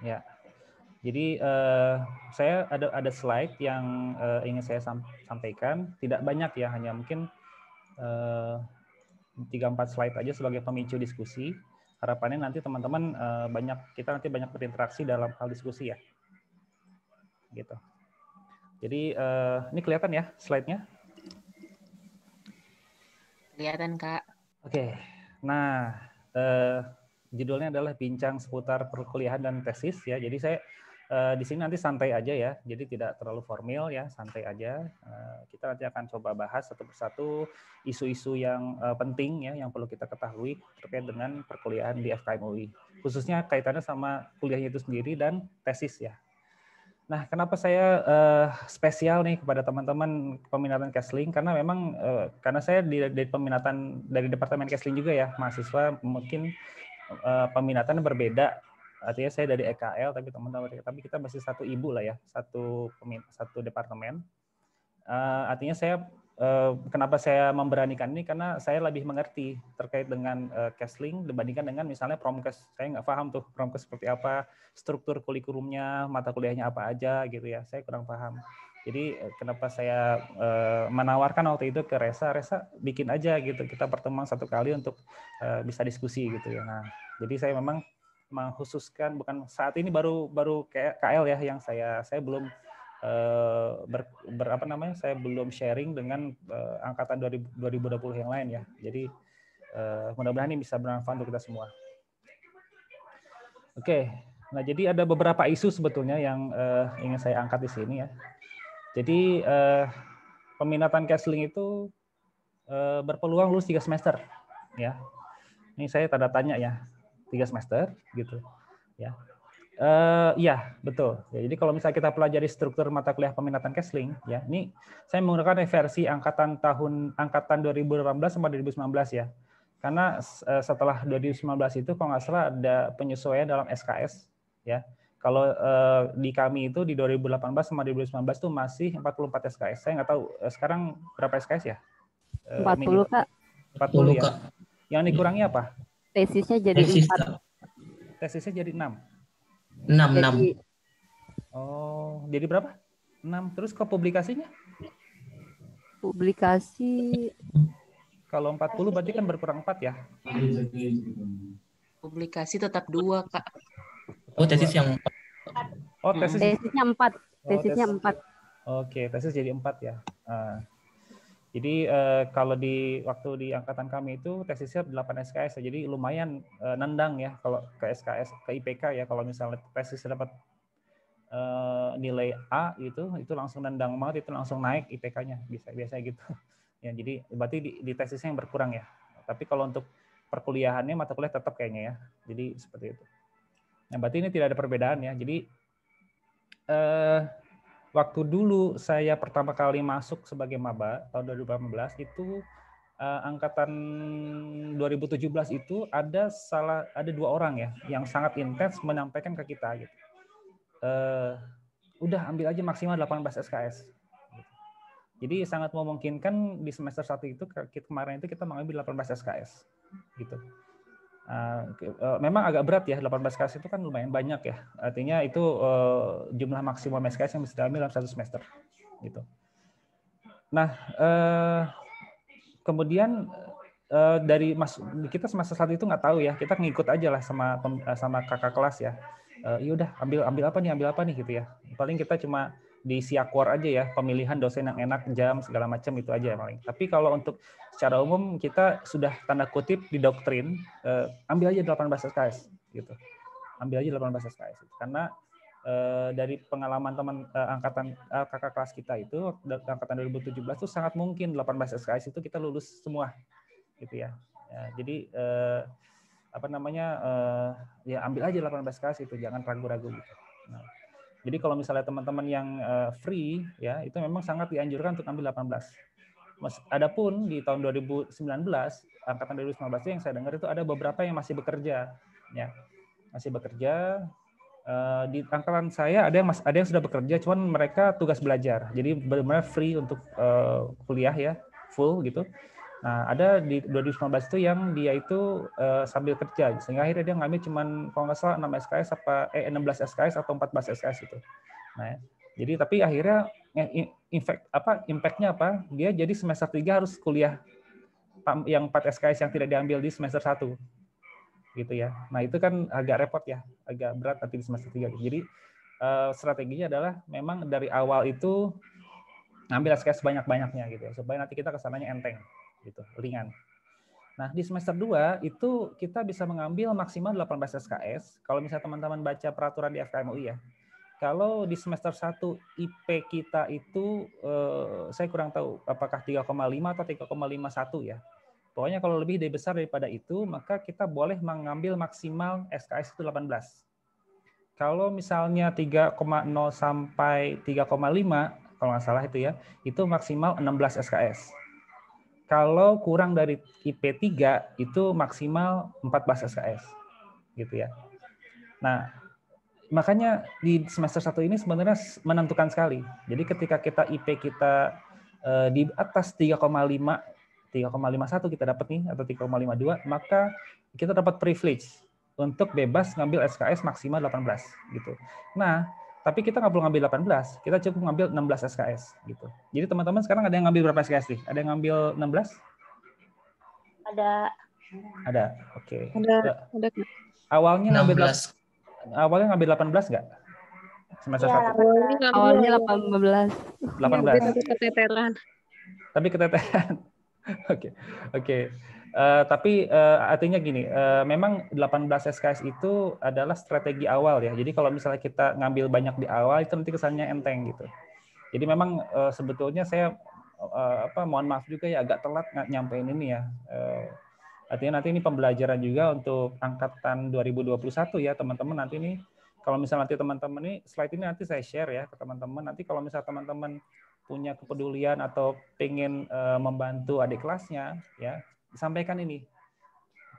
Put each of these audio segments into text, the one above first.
Ya. Jadi saya ada slide yang ingin saya sampaikan, tidak banyak ya, hanya mungkin 3-4 slide aja sebagai pemicu diskusi. Harapannya nanti teman-teman kita nanti banyak berinteraksi dalam hal diskusi ya. Gitu. Jadi ini kelihatan ya slide-nya? Kelihatan, Kak. Oke. Nah, judulnya adalah bincang seputar perkuliahan dan tesis ya. Jadi saya di sini nanti santai aja ya. Jadi tidak terlalu formal ya, santai aja. Kita nanti akan coba bahas satu persatu isu-isu yang penting ya, yang perlu kita ketahui terkait dengan perkuliahan di FKM UI. Khususnya kaitannya sama kuliahnya itu sendiri dan tesis ya. Nah, kenapa saya spesial nih kepada teman-teman peminatan Kesling? Karena memang karena saya dari peminatan dari Departemen Kesling juga ya, mahasiswa mungkin peminatan berbeda. Artinya saya dari EKL, tapi kita masih satu ibu lah ya, satu departemen. Artinya saya kenapa saya memberanikan ini karena saya lebih mengerti terkait dengan Kesling dibandingkan dengan misalnya Promkes. Saya nggak paham tuh Promkes seperti apa, struktur kurikulumnya, mata kuliahnya apa aja gitu ya. Saya kurang paham. Jadi kenapa saya menawarkan waktu itu ke Resa bikin aja gitu. Kita pertemuan satu kali untuk bisa diskusi gitu ya. Nah, jadi saya memang mengkhususkan bukan saat ini baru kayak KL ya yang saya belum saya belum sharing dengan angkatan 2020 yang lain ya. Jadi mudah-mudahan ini bisa bermanfaat untuk kita semua. Oke, nah jadi ada beberapa isu sebetulnya yang ingin saya angkat di sini ya. Jadi peminatan Kesling itu berpeluang lulus 3 semester ya. Ini saya tanda tanya ya, 3 semester gitu ya. Iya, betul. Ya, jadi kalau misalnya kita pelajari struktur mata kuliah peminatan Kesling, ya, ini saya menggunakan versi angkatan 2018 sama 2019 ya. Karena setelah 2019 itu kalau nggak salah ada penyesuaian dalam SKS, ya. Kalau di kami itu di 2018 sama 2019 itu masih 44 SKS. Saya nggak tahu sekarang berapa SKS ya? 40, Kak. 40 ya. Yang dikurangi apa? Tesisnya jadi 4. Tesisnya jadi 6. 6. Oh, jadi berapa? 6. Terus ke publikasinya? Publikasi. Kalau 40 berarti kan berkurang 4 ya? Publikasi tetap 2, Kak. Oh, tesis yang 4. Oh, tesisnya 4. Tesisnya 4. Oke, tesis jadi 4 ya. Jadi kalau waktu di angkatan kami itu tesisnya 8 SKS, jadi lumayan nendang ya kalau ke SKS, ke IPK ya. Kalau misalnya tesis dapat nilai A itu langsung nendang banget, itu langsung naik IPK-nya, biasa gitu. Ya, jadi berarti di tesisnya yang berkurang ya. Tapi kalau untuk perkuliahannya mata kuliah tetap kayaknya ya. Jadi seperti itu. Nah, berarti ini tidak ada perbedaan ya. Jadi waktu dulu saya pertama kali masuk sebagai maba tahun 2018 itu angkatan 2017 itu ada 2 orang ya yang sangat intens menyampaikan ke kita gitu. Udah ambil aja maksimal 18 SKS. Jadi sangat memungkinkan di semester 1 itu kemarin itu kita mengambil 18 SKS gitu. Memang agak berat ya, 18 SKS itu kan lumayan banyak ya. Artinya itu jumlah maksimum SKS yang bisa diambil dalam 1 semester gitu. Nah, kemudian dari kita semester 1 itu nggak tahu ya, kita ngikut aja lah sama kakak kelas ya. Yaudah ambil apa nih gitu ya. Paling kita cuma di siakwar aja ya, pemilihan dosen yang enak, jam segala macam itu aja paling. Tapi kalau untuk secara umum kita sudah tanda kutip didoktrin ambil aja 18 SKS gitu. Ambil aja 18 SKS karena dari pengalaman teman angkatan kakak kelas kita itu angkatan 2017 itu sangat mungkin 18 SKS itu kita lulus semua gitu ya. Jadi ya ambil aja 18 SKS itu, jangan ragu-ragu gitu. Nah, jadi kalau misalnya teman-teman yang free ya itu memang sangat dianjurkan untuk ambil 18. Adapun di tahun 2019 angkatan 2019 itu yang saya dengar itu ada beberapa yang masih bekerja ya. Masih bekerja di angkatan saya ada yang sudah bekerja cuman mereka tugas belajar. Jadi benar-benar free untuk kuliah ya, full gitu. Nah, ada di 2019 itu yang dia itu sambil kerja, sehingga akhirnya dia ngambil cuman kalau nggak salah 6 SKS 16 SKS atau 14 SKS itu. Nah, jadi tapi akhirnya impact-nya apa? Dia jadi semester 3 harus kuliah yang 4 SKS yang tidak diambil di semester 1. Gitu ya. Nah, itu kan agak repot ya, agak berat nanti di semester 3. Jadi strateginya adalah memang dari awal itu ngambil SKS banyak-banyaknya gitu ya, supaya nanti kita kesananya enteng gitu, ringan. Nah, di semester 2 itu kita bisa mengambil maksimal 18 SKS. Kalau misalnya teman-teman baca peraturan di FKM UI ya. Kalau di semester 1 IP kita itu saya kurang tahu apakah 3,5 atau 3,51 ya. Pokoknya kalau lebih besar daripada itu, maka kita boleh mengambil maksimal SKS itu 18. Kalau misalnya 3,0 sampai 3,5, kalau nggak salah itu ya, itu maksimal 16 SKS. Kalau kurang dari IP 3 itu maksimal 14 SKS gitu ya. Nah, makanya di semester 1 ini sebenarnya menentukan sekali. Jadi ketika kita IP kita di atas 3,5, 3,51 kita dapat nih atau 3,52, maka kita dapat privilege untuk bebas ngambil SKS maksimal 18 gitu. Nah, tapi kita nggak perlu ngambil 18, kita cukup ngambil 16 SKS gitu. Jadi teman-teman sekarang ada yang ngambil berapa SKS nih? Ada yang ngambil 16? Ada. Oke. Ada. Awalnya ngambil 16. Awalnya ngambil 18 nggak? Semester 1. Awalnya 18. 18. Tapi keteteran. Tapi keteteran. Oke. Tapi artinya gini, memang 18 SKS itu adalah strategi awal ya. Jadi kalau misalnya kita ngambil banyak di awal itu nanti kesannya enteng gitu. Jadi memang sebetulnya saya mohon maaf juga ya agak telat nyampein ini ya. Artinya nanti ini pembelajaran juga untuk angkatan 2021 ya teman-teman. Nanti ini kalau misalnya nanti teman-teman ini slide ini nanti saya share ya ke teman-teman. Nanti kalau misalnya teman-teman punya kepedulian atau pengen membantu adik kelasnya ya, sampaikan ini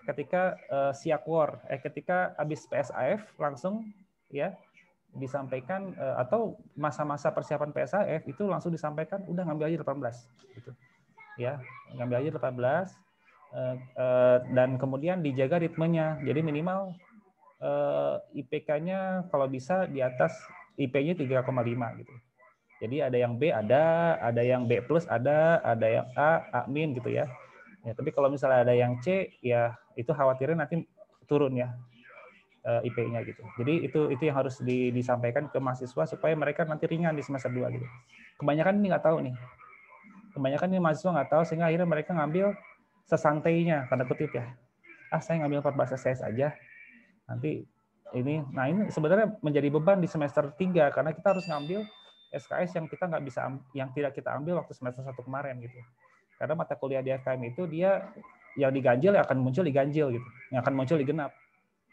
ketika siakwar ketika habis PSAF langsung ya disampaikan atau masa-masa persiapan PSAF itu langsung disampaikan udah ngambil aja 18 gitu ya, ngambil aja 18 dan kemudian dijaga ritmenya, jadi minimal IPK-nya kalau bisa di atas IP-nya 3,5 gitu. Jadi ada yang B ada yang B plus ada yang A min gitu ya. Ya, tapi kalau misalnya ada yang C ya itu khawatirnya nanti turun ya IP-nya gitu. Jadi itu yang harus disampaikan ke mahasiswa supaya mereka nanti ringan di semester 2 gitu. Kebanyakan ini nggak tahu nih. Kebanyakan ini mahasiswa nggak tahu sehingga akhirnya mereka ngambil sesantainya tanda kutip ya. Saya ngambil 14 SKS aja. Nanti ini sebenarnya menjadi beban di semester 3 karena kita harus ngambil SKS yang kita nggak bisa yang tidak kita ambil waktu semester 1 kemarin gitu. Karena mata kuliah di FKM itu dia yang diganjil akan muncul di ganjil gitu. Yang akan muncul di genap.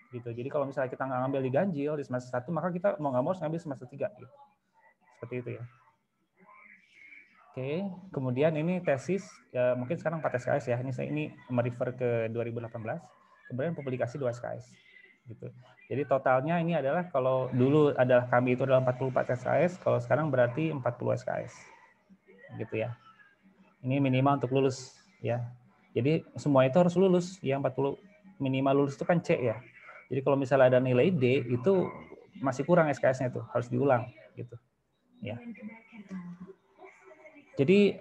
Gitu. Jadi kalau misalnya kita nggak ngambil di ganjil di semester 1 maka kita mau nggak mau harus ngambil semester 3 gitu. Seperti itu ya. Oke, kemudian ini tesis ya, mungkin sekarang 4 SKS ya. Ini merefer ke 2018. Kemudian publikasi 2 SKS. Gitu. Jadi totalnya ini adalah kalau dulu adalah kami itu adalah 44 SKS, kalau sekarang berarti 40 SKS. Gitu ya. Ini minimal untuk lulus ya. Jadi semua itu harus lulus. Ya 40 minimal lulus itu kan C ya. Jadi kalau misalnya ada nilai D itu masih kurang SKS-nya itu, harus diulang gitu. Ya. Jadi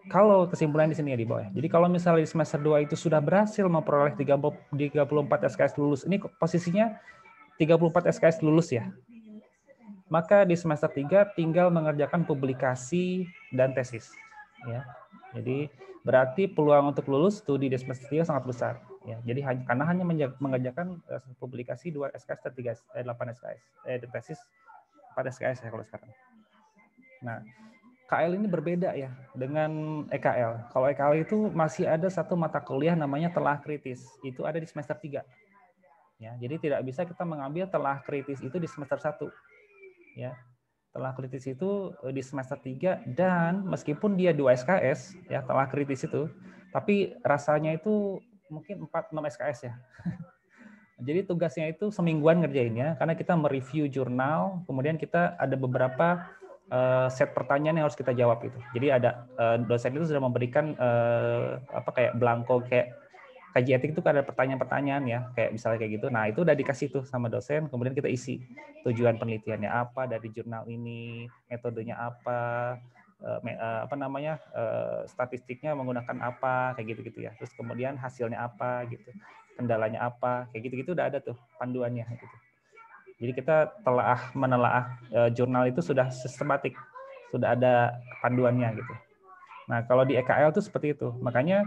kalau kesimpulan di sini ya di bawah ya. Jadi kalau misalnya di semester 2 itu sudah berhasil memperoleh 34 SKS lulus. Ini posisinya 34 SKS lulus ya. Maka di semester 3 tinggal mengerjakan publikasi dan tesis ya. Jadi berarti peluang untuk lulus studi di semester 3 sangat besar ya. Jadi karena hanya mengerjakan publikasi 2 SKS dan 8 SKS tesis 4 SKS ya kalau sekarang. Nah, KL ini berbeda ya dengan EKL. Kalau EKL itu masih ada satu mata kuliah namanya telah kritis. Itu ada di semester 3. Ya, jadi tidak bisa kita mengambil telah kritis itu di semester 1. Ya. Telah kritis itu di semester 3 dan meskipun dia 2 SKS ya telah kritis itu, tapi rasanya itu mungkin 4-6 SKS ya. Jadi tugasnya itu semingguan ngerjainnya karena kita mereview jurnal, kemudian kita ada beberapa set pertanyaan yang harus kita jawab itu. Jadi ada dosen itu sudah memberikan kayak blanko kayak kaji etik itu ada pertanyaan-pertanyaan ya, kayak misalnya kayak gitu. Nah, itu udah dikasih tuh sama dosen, kemudian kita isi tujuan penelitiannya apa dari jurnal ini, metodenya apa, statistiknya menggunakan apa, kayak gitu-gitu ya. Terus kemudian hasilnya apa gitu, kendalanya apa, kayak gitu-gitu udah ada tuh panduannya gitu. Jadi kita menelaah jurnal itu sudah sistematik, sudah ada panduannya gitu. Nah, kalau di EKL itu seperti itu. Makanya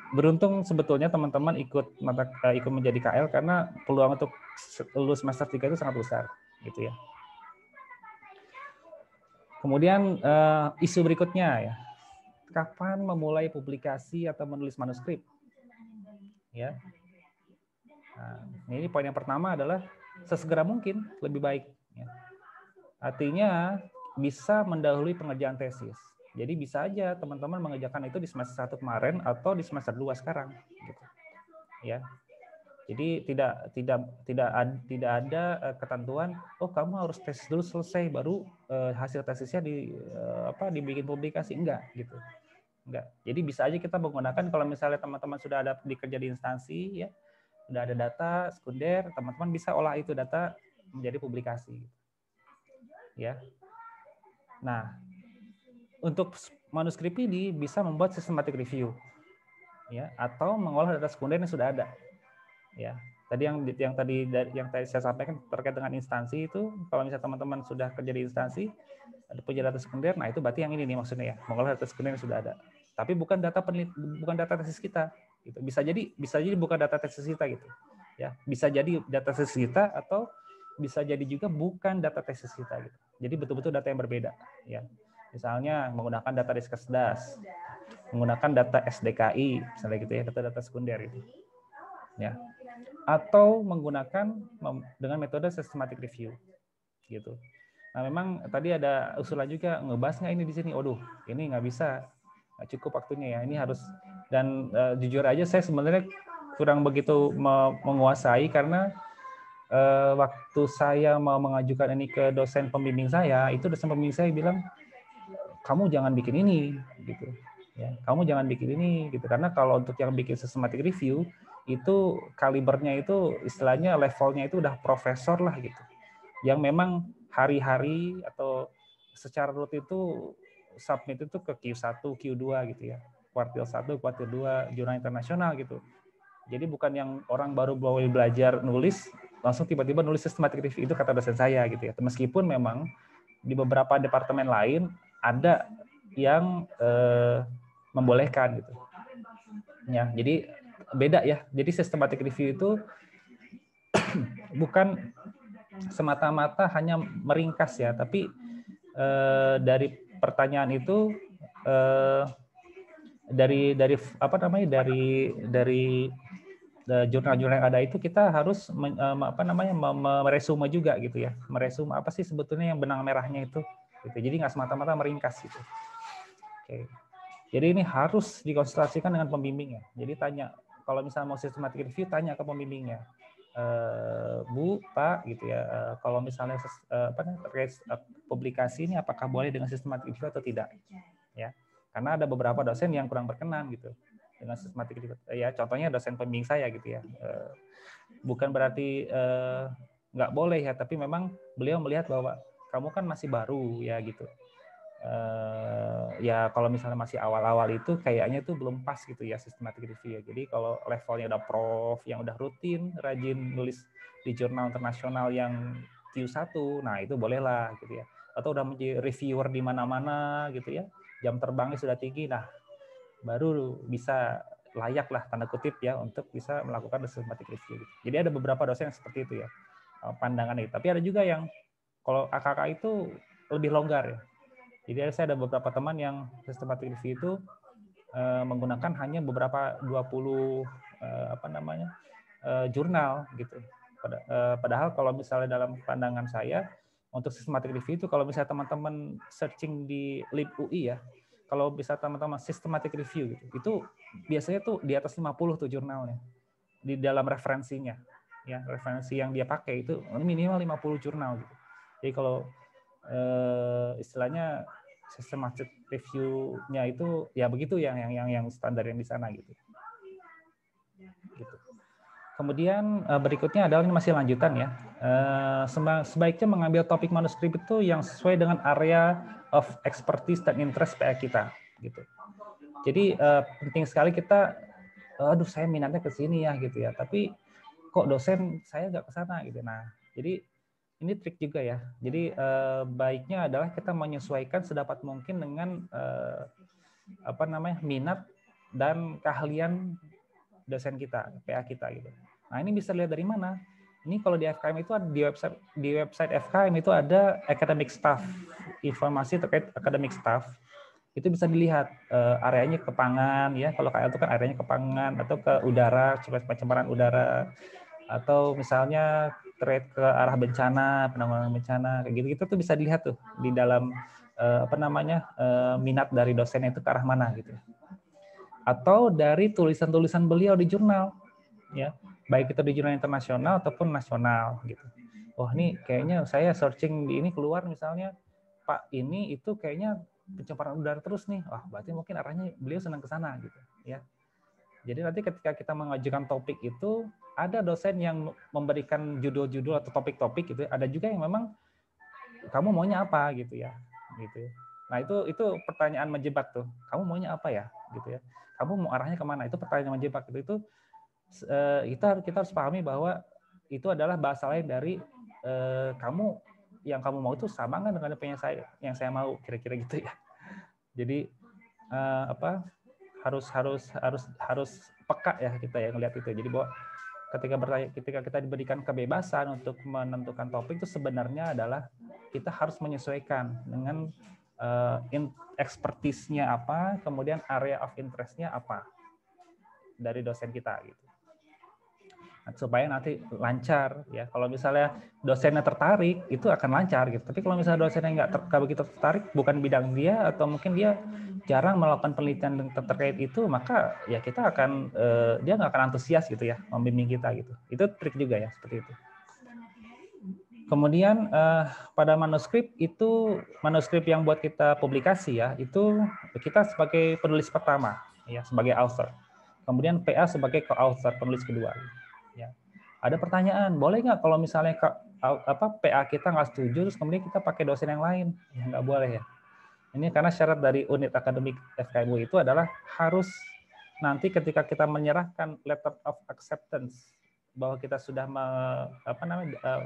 beruntung sebetulnya teman-teman ikut menjadi KL karena peluang untuk lulus semester 3 itu sangat besar gitu ya. Kemudian isu berikutnya ya. Kapan memulai publikasi atau menulis manuskrip? Ya. Nah, ini poin yang pertama adalah sesegera mungkin lebih baik. Ya. Artinya bisa mendahului pengerjaan tesis. Jadi bisa aja teman-teman mengerjakan itu di semester 1 kemarin atau di semester 2 sekarang. Gitu. Ya. Jadi tidak ada ketentuan, oh kamu harus tesis dulu selesai baru hasil tesisnya dibikin publikasi, enggak gitu. Enggak. Jadi bisa aja kita menggunakan kalau misalnya teman-teman sudah ada dikerja di instansi ya, sudah ada data sekunder, teman-teman bisa olah itu data menjadi publikasi. Ya. Nah, untuk manuskrip ini bisa membuat systematic review. Ya, atau mengolah data sekunder yang sudah ada. Ya. Tadi yang tadi saya sampaikan terkait dengan instansi itu, kalau misalnya teman-teman sudah kerja di instansi, ada punya data sekunder, nah itu berarti yang ini nih maksudnya ya, mengolah data sekunder yang sudah ada. Tapi bukan data tesis kita. Gitu. Bisa jadi bukan data tesis kita gitu. Ya, bisa jadi data tesis kita atau bisa jadi juga bukan data tesis kita gitu. Jadi betul-betul data yang berbeda ya. Misalnya menggunakan data Riskesdas, menggunakan data SDKI, misalnya gitu ya, data-data sekunder itu. Ya. Atau menggunakan dengan metode systematic review gitu. Nah, memang tadi ada usulan juga ngebahas nggak ini di sini. Waduh, ini nggak bisa, nggak cukup waktunya ya. Ini harus, dan jujur aja saya sebenarnya kurang begitu menguasai karena waktu saya mau mengajukan ini ke dosen pembimbing saya, itu dosen pembimbing saya bilang, kamu jangan bikin ini, gitu. Ya, kamu jangan bikin ini, gitu. Karena kalau untuk yang bikin systematic review, itu kalibernya itu istilahnya levelnya itu udah profesor lah gitu. Yang memang hari-hari atau secara rutin itu submit itu ke Q1, Q2 gitu ya. Kuartil 1, kuartil 2, jurnal internasional gitu. Jadi bukan yang orang baru belajar nulis, langsung tiba-tiba nulis systematic review, itu kata dosen saya gitu ya. Meskipun memang di beberapa departemen lain ada yang membolehkan gitu. Ya, jadi beda ya. Jadi systematic review itu bukan semata-mata hanya meringkas ya, tapi dari pertanyaan itu dari jurnal-jurnal yang ada itu kita harus meresume juga gitu ya, meresume apa sih sebetulnya yang benang merahnya itu gitu. Jadi nggak semata-mata meringkas gitu. Oke. Jadi ini harus dikonsultasikan dengan pembimbingnya. Jadi tanya, kalau misalnya mau systematic review, tanya ke pembimbingnya. Bu, Pak, gitu ya. Kalau misalnya terkait publikasi ini, apakah boleh dengan systematic review atau tidak? Ya, karena ada beberapa dosen yang kurang berkenan gitu dengan systematic review. Ya, contohnya dosen pembimbing saya gitu ya. Bukan berarti nggak boleh ya, tapi memang beliau melihat bahwa kamu kan masih baru ya gitu. Ya kalau misalnya masih awal-awal itu kayaknya itu belum pas gitu ya systematic review ya. Jadi kalau levelnya udah prof yang udah rutin rajin nulis di jurnal internasional yang Q1, nah itu bolehlah gitu ya. Atau udah menjadi reviewer di mana-mana gitu ya. Jam terbangnya sudah tinggi, nah baru bisa layak lah tanda kutip ya untuk bisa melakukan systematic review gitu. Jadi ada beberapa dosen yang seperti itu ya pandangan itu. Tapi ada juga yang kalau AKK itu lebih longgar ya. Jadi saya ada beberapa teman yang systematic review itu menggunakan hanya beberapa 20 jurnal gitu. Padahal kalau misalnya dalam pandangan saya untuk systematic review itu kalau misalnya teman-teman searching di Lib UI ya, kalau bisa teman-teman systematic review gitu, itu biasanya tuh di atas 50 tuh jurnalnya di dalam referensinya. Ya, referensi yang dia pakai itu minimal 50 jurnal gitu. Jadi kalau istilahnya systematic review-nya itu ya begitu yang standar yang di sana gitu. Kemudian berikutnya adalah ini masih lanjutan ya. Sebaiknya mengambil topik manuskrip itu yang sesuai dengan area of expertise dan interest PA kita gitu. Jadi penting sekali kita, aduh saya minatnya ke sini ya gitu ya, tapi kok dosen saya nggak ke sana gitu. Nah, jadi ini trik juga ya. Jadi baiknya adalah kita menyesuaikan sedapat mungkin dengan minat dan keahlian dosen kita, PA kita gitu. Nah, ini bisa lihat dari mana? Ini kalau di FKM itu ada di website FKM itu ada academic staff, informasi terkait academic staff. Itu bisa dilihat areanya ke pangan ya. Kalau KL itu kan areanya ke pangan atau ke udara, pencemaran udara, atau misalnya terkait ke arah bencana, penanggulangan bencana, kayak gitu-gitu tuh bisa dilihat tuh di dalam minat dari dosennya itu ke arah mana gitu. Atau dari tulisan-tulisan beliau di jurnal ya, baik itu di jurnal internasional ataupun nasional gitu. Wah, ini kayaknya saya searching di ini keluar misalnya Pak ini itu kayaknya pencemaran udara terus nih. Wah, berarti mungkin arahnya beliau senang ke sana gitu ya. Jadi nanti ketika kita mengajukan topik itu ada dosen yang memberikan judul-judul atau topik-topik gitu. Ada juga yang memang kamu maunya apa gitu ya. Gitu. Nah, itu pertanyaan menjebak tuh. Kamu maunya apa ya gitu ya. Kamu mau arahnya kemana? Itu pertanyaan menjebak itu kita harus pahami bahwa itu adalah bahasa lain dari kamu yang kamu mau itu sama kan dengan apa yang saya mau, kira-kira gitu ya. Jadi harus peka ya kita ya ngelihat itu. Jadi bahwa ketika kita diberikan kebebasan untuk menentukan topik itu sebenarnya adalah kita harus menyesuaikan dengan expertise-nya apa, kemudian area of interest-nya apa dari dosen kita gitu. Supaya nanti lancar ya. Kalau misalnya dosennya tertarik itu akan lancar gitu. Tapi kalau misalnya dosennya nggak begitu tertarik, bukan bidang dia atau mungkin dia jarang melakukan penelitian terkait itu, maka ya kita akan dia nggak akan antusias gitu ya membimbing kita gitu. Itu trik juga ya seperti itu. Kemudian pada manuskrip itu manuskrip yang buat kita publikasi ya, itu kita sebagai penulis pertama ya, sebagai author. Kemudian PA sebagai co-author, penulis kedua. Ya. Ada pertanyaan, boleh nggak kalau misalnya PA kita nggak setuju, terus kemudian kita pakai dosen yang lain? Ya nggak boleh ya. Ini karena syarat dari unit akademik FKMU itu adalah harus nanti ketika kita menyerahkan letter of acceptance bahwa kita sudah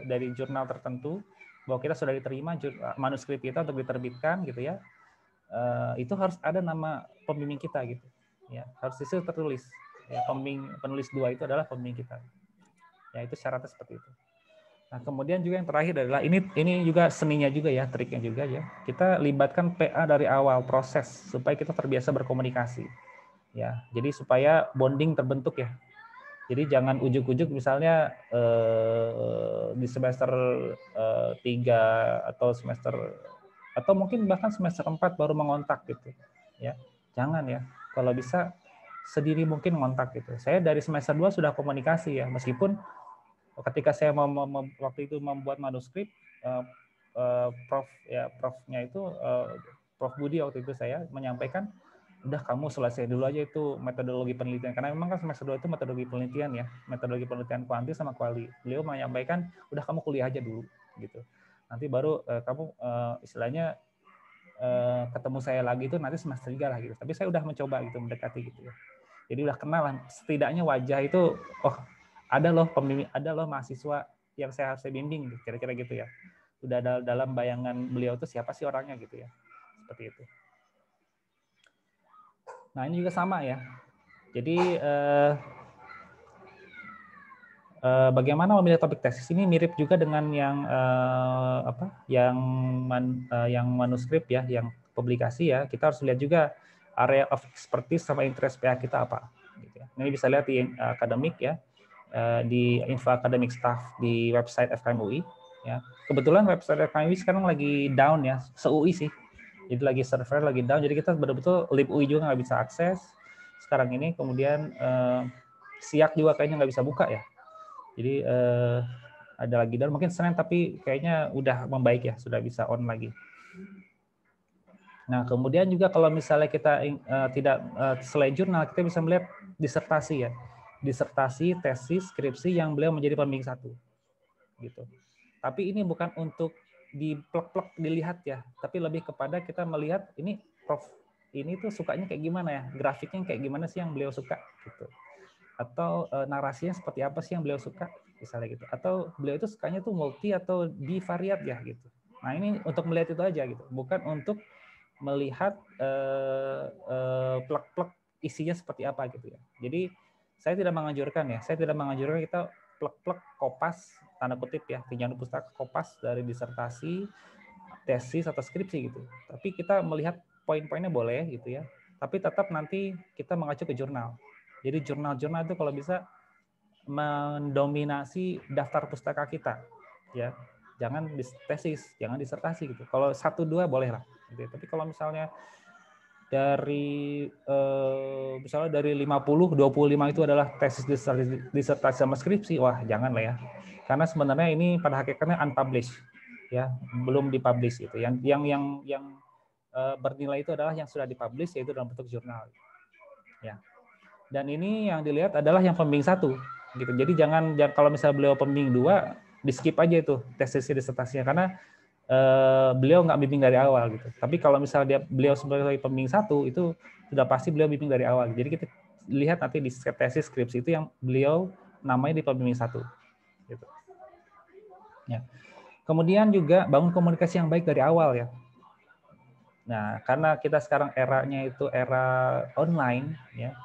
dari jurnal tertentu bahwa kita sudah diterima manuskrip kita untuk diterbitkan gitu ya, itu harus ada nama pembimbing kita gitu ya, harus di situ tertulis ya, penulis 2 itu adalah pembimbing kita ya, itu syaratnya seperti itu. Nah, kemudian juga yang terakhir adalah ini juga seninya juga ya, triknya juga ya, kita libatkan PA dari awal proses supaya kita terbiasa berkomunikasi ya, jadi supaya bonding terbentuk ya. Jadi jangan ujuk-ujuk misalnya di semester 3 atau semester atau mungkin bahkan semester 4 baru mengontak gitu ya. Jangan ya. Kalau bisa sendiri mungkin ngontak gitu. Saya dari semester 2 sudah komunikasi ya, meskipun ketika saya waktu itu membuat manuskrip Profnya itu Prof Budi waktu itu saya menyampaikan udah kamu selesai dulu aja itu metodologi penelitian, karena memang kan semester 2 itu metodologi penelitian ya, metodologi penelitian kuanti sama kuali. Beliau menyampaikan udah kamu kuliah aja dulu gitu, nanti baru kamu istilahnya ketemu saya lagi itu nanti semester 3 lah gitu. Tapi saya udah mencoba gitu mendekati gitu ya, jadi udah kenal lah setidaknya wajah itu, oh ada loh pembimbing, ada loh mahasiswa yang saya harus bimbing kira-kira gitu ya, udah dalam bayangan beliau itu siapa sih orangnya gitu ya, seperti itu. Nah, ini juga sama ya. Jadi bagaimana memilih topik tesis ini mirip juga dengan yang manuskrip ya, yang publikasi ya. Kita harus lihat juga area of expertise sama interest PA kita apa. Gitu ya. Ini bisa lihat di akademik ya, di info akademik staff di website FKM UI. Ya. Kebetulan website FKM UI sekarang lagi down ya, se-UI sih. Jadi lagi server lagi down, jadi kita betul-betul lib UI juga nggak bisa akses sekarang ini. Kemudian SIAK juga kayaknya nggak bisa buka ya. Jadi ada lagi, dan mungkin Senin tapi kayaknya udah membaik ya, sudah bisa on lagi. Nah, kemudian juga kalau misalnya kita tidak selain jurnal, kita bisa melihat disertasi ya. Disertasi, tesis, skripsi yang beliau menjadi pembimbing 1. Gitu. Tapi ini bukan untuk diplek-plek dilihat ya, tapi lebih kepada kita melihat ini Prof ini tuh sukanya kayak gimana ya, grafiknya kayak gimana sih yang beliau suka gitu. Atau narasinya seperti apa sih yang beliau suka misalnya gitu. Atau beliau itu sukanya tuh multi atau bivariat ya gitu. Nah, ini untuk melihat itu aja gitu, bukan untuk melihat plek-plek isinya seperti apa gitu ya. Jadi saya tidak menganjurkan kita plek-plek kopas tanda kutip ya, pinjaman pustaka kopas dari disertasi, tesis atau skripsi gitu. Tapi kita melihat poin-poinnya boleh gitu ya. Tapi tetap nanti kita mengacu ke jurnal. Jadi jurnal-jurnal itu kalau bisa mendominasi daftar pustaka kita, ya. Jangan tesis, jangan disertasi gitu. Kalau 1-2 boleh lah. Gitu. Tapi kalau misalnya dari misalnya dari 50, 25 itu adalah tesis disertasi sama skripsi, wah jangan lah ya. Karena sebenarnya ini pada hakikatnya unpublished, ya, belum dipublish itu. Yang bernilai itu adalah yang sudah dipublish, yaitu dalam bentuk jurnal. Ya. Dan ini yang dilihat adalah yang pembimbing 1 gitu. Jadi jangan kalau misalnya beliau pembimbing 2, di skip aja itu tesis disertasinya karena beliau nggak bimbing dari awal gitu. Tapi kalau misalnya beliau sebagai pembimbing 1 itu sudah pasti beliau bimbing dari awal. Jadi kita lihat nanti di tesis skripsi itu yang beliau namanya di pembimbing 1 gitu. Ya. Kemudian juga bangun komunikasi yang baik dari awal ya. Nah, karena kita sekarang eranya itu era online ya.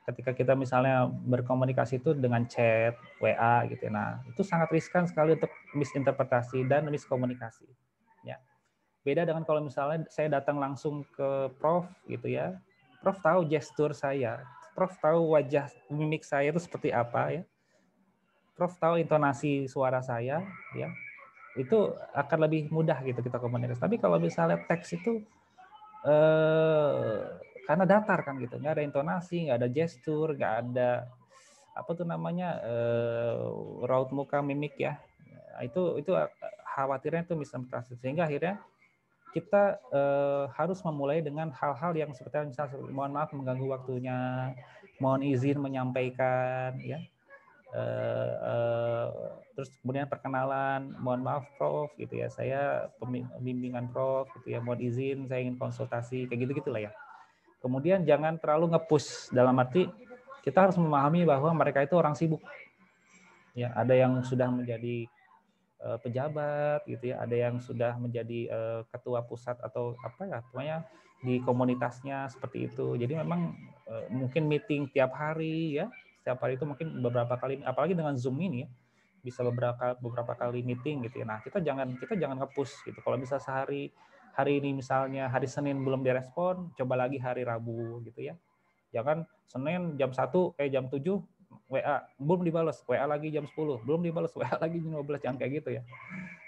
Ketika kita misalnya berkomunikasi itu dengan chat, WA gitu. Nah, itu sangat riskan sekali untuk misinterpretasi dan miskomunikasi. Ya. Beda dengan kalau misalnya saya datang langsung ke Prof gitu ya. Prof tahu gestur saya, Prof tahu wajah mimik saya itu seperti apa ya. Prof tahu intonasi suara saya ya. Itu akan lebih mudah gitu kita komunikasi. Tapi kalau misalnya teks itu karena datar kan gitu, nggak ada intonasi, nggak ada gestur, nggak ada apa tuh namanya raut muka mimik ya. Itu khawatirnya itu misinterpretasi, sehingga akhirnya kita harus memulai dengan hal-hal yang seperti misalnya mohon maaf mengganggu waktunya, mohon izin menyampaikan ya. Terus kemudian perkenalan, mohon maaf Prof gitu ya, saya bimbingan Prof gitu ya, mohon izin saya ingin konsultasi, kayak gitu-gitulah ya. Kemudian jangan terlalu nge-push, dalam arti kita harus memahami bahwa mereka itu orang sibuk. Ya, ada yang sudah menjadi pejabat gitu ya, ada yang sudah menjadi ketua pusat atau apa ya, pokoknya di komunitasnya seperti itu. Jadi memang mungkin meeting tiap hari ya, setiap hari itu mungkin beberapa kali, apalagi dengan Zoom ini ya, bisa beberapa kali meeting gitu ya. Nah, kita jangan nge-push gitu. Kalau bisa hari ini misalnya hari Senin belum direspon, coba lagi hari Rabu gitu ya. Jangan Senin jam 1 jam 7 WA belum dibalas, WA lagi jam 10 belum dibalas, WA lagi jam 12, jangan kayak gitu ya.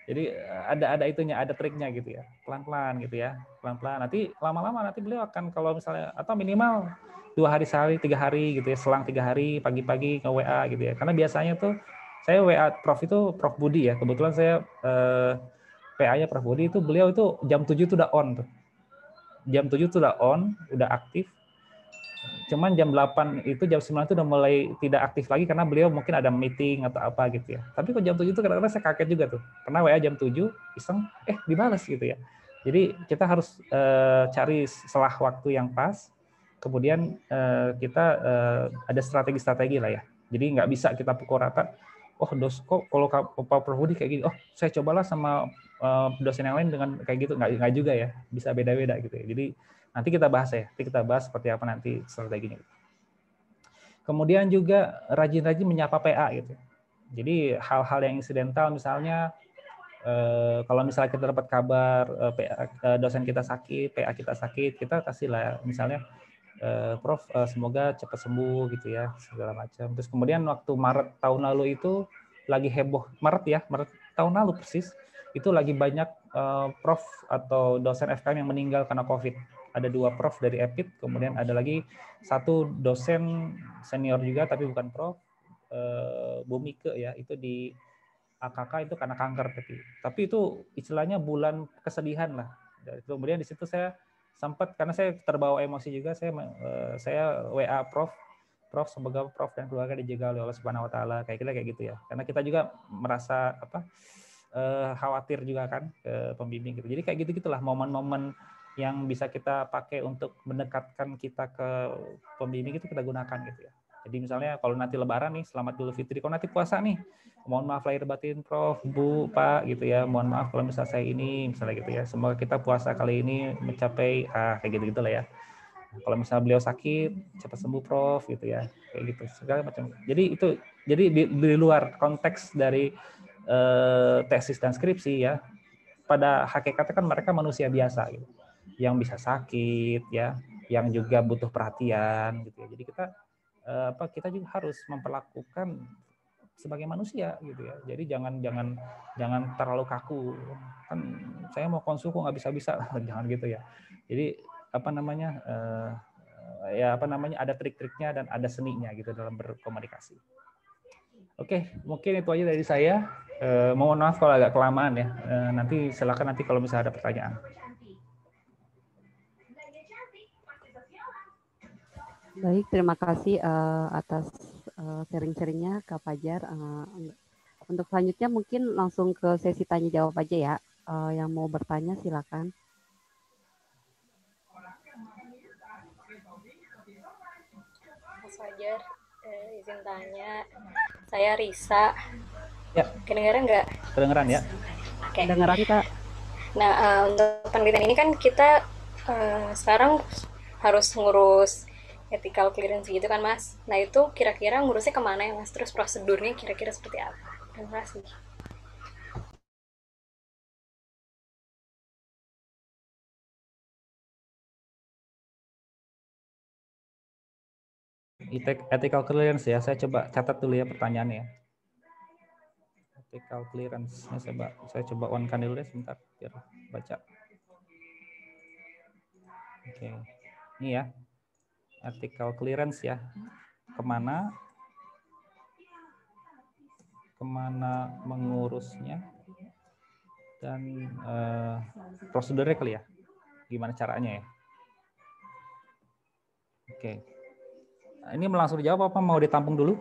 Jadi ada itunya, ada triknya gitu ya. Pelan-pelan gitu ya. Pelan-pelan. Nanti lama-lama nanti beliau akan kalau misalnya atau minimal 2 hari sehari, 3 hari gitu ya, selang 3 hari pagi-pagi ke WA gitu ya. Karena biasanya tuh saya WA Prof itu Prof Budi ya. Kebetulan saya PA-nya Prof Budi itu beliau itu jam 7 itu udah on tuh. Jam 7 itu udah on, udah aktif. Cuman jam 8 itu, jam 9 itu udah mulai tidak aktif lagi karena beliau mungkin ada meeting atau apa gitu ya. Tapi kok jam 7 itu kadang-kadang saya kaget juga tuh. Pernah WA jam 7, iseng, dibalas gitu ya. Jadi kita harus cari selah waktu yang pas, kemudian kita ada strategi-strategi lah ya. Jadi nggak bisa kita pukul rata, kok kalau Pak Prof Budi kayak gini, saya cobalah sama dosen yang lain dengan kayak gitu, nggak juga ya, bisa beda-beda gitu ya. Jadi nanti kita bahas ya, seperti apa nanti strateginya. Kemudian juga rajin-rajin menyapa PA gitu. Jadi hal-hal yang insidental misalnya kalau misalnya kita dapat kabar dosen kita sakit, PA kita sakit, kita kasih lah misalnya Prof semoga cepat sembuh gitu ya, segala macam. Terus kemudian waktu Maret tahun lalu itu lagi heboh, Maret tahun lalu persis, itu lagi banyak Prof atau dosen FKM yang meninggal karena COVID. Ada 2 Prof dari EPIT, kemudian ada lagi 1 dosen senior juga tapi bukan Prof, Bu Mike ya, itu di AKK itu karena kanker, tapi itu istilahnya bulan kesedihan lah. Kemudian di situ saya sempat, karena saya terbawa emosi juga, saya WA Prof semoga Prof dan keluarga dijaga oleh Allah Subhanahu Wa Taala, kayak gitu ya. Karena kita juga merasa khawatir juga kan ke pembimbing gitu. Jadi kayak gitulah momen-momen yang bisa kita pakai untuk mendekatkan kita ke pembimbing itu kita gunakan gitu ya. Jadi misalnya kalau nanti Lebaran nih, selamat Idul Fitri, kalau nanti puasa nih, mohon maaf lahir batin Prof, Bu, Pak gitu ya, mohon maaf kalau misalnya saya ini, misalnya gitu ya, semoga kita puasa kali ini mencapai kayak gitu lah ya. Kalau misalnya beliau sakit, cepat sembuh Prof gitu ya, kayak gitu segala macam. Jadi di luar konteks dari tesis dan skripsi ya, pada hakikatnya kan mereka manusia biasa gitu, yang bisa sakit ya, yang juga butuh perhatian gitu ya. Jadi kita juga harus memperlakukan sebagai manusia gitu ya. Jadi jangan terlalu kaku. Kan saya mau konsul kok nggak bisa, jangan gitu ya. Jadi ada trik-triknya dan ada seninya gitu dalam berkomunikasi. Oke, mungkin itu aja dari saya. Mohon maaf kalau agak kelamaan ya. Nanti silakan kalau misalnya ada pertanyaan. Baik, terima kasih atas sharing-sharingnya Kak Fajar. Untuk selanjutnya mungkin langsung ke sesi tanya jawab aja ya. Yang mau bertanya silakan. Mas Fajar, izin tanya. Saya Risa. Ya. Kedengaran nggak? Kedengeran ya. Oke. Kedengeran Kak. Nah, untuk penelitian ini kan kita sekarang harus ngurus ethical clearance gitu kan Mas. Nah itu kira-kira ngurusnya kemana ya Mas? Terus prosedurnya kira-kira seperti apa? Terima kasih. Ethical clearance ya, saya coba catat dulu ya pertanyaannya. Ethical clearance, saya coba on-kan dulu deh sebentar biar baca. Oke, ini ya, ethical clearance ya, kemana mengurusnya dan prosedurnya kali ya, gimana caranya ya. Oke, ini langsung dijawab apa mau ditampung dulu?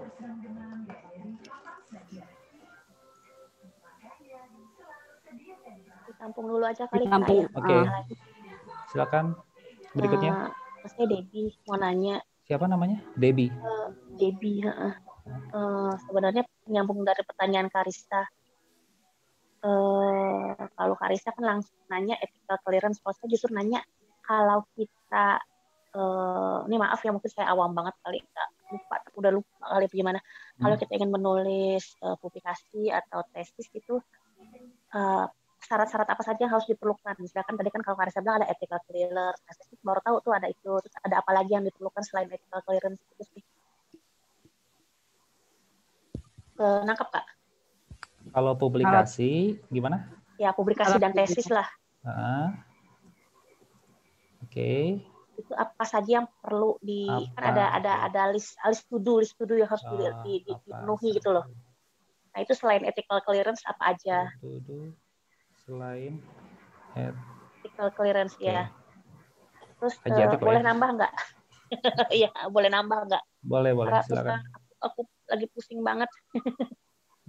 Ditampung dulu aja kali Ditampung. Kak ya. Oke. Silakan berikutnya. Saya Debbie mau nanya. Siapa namanya? Debbie. Debbie. Sebenarnya nyambung dari pertanyaan Karista. Kalau Karista kan langsung nanya ethical clearance, kalau saya justru nanya kalau kita ini maaf ya mungkin saya awam banget kali, udah lupa kali gimana. Kalau kita ingin menulis publikasi atau tesis itu syarat-syarat apa saja yang harus diperlukan. Misalkan tadi kan kalau Karissa bilang ada ethical clearance, tesis baru tahu tuh ada itu. Terus ada apa lagi yang diperlukan selain ethical clearance itu sih? Nangkep Kak? Kalau publikasi gimana? Ya publikasi dan tesis lah. Oke. Itu apa saja yang perlu kan ada list to do yang harus dipenuhi gitu loh. Nah itu selain ethical clearance apa aja? Selain ethical clearance ya. Terus ya? boleh nambah nggak? Iya boleh nambah nggak? Boleh silakan. Aku lagi pusing banget.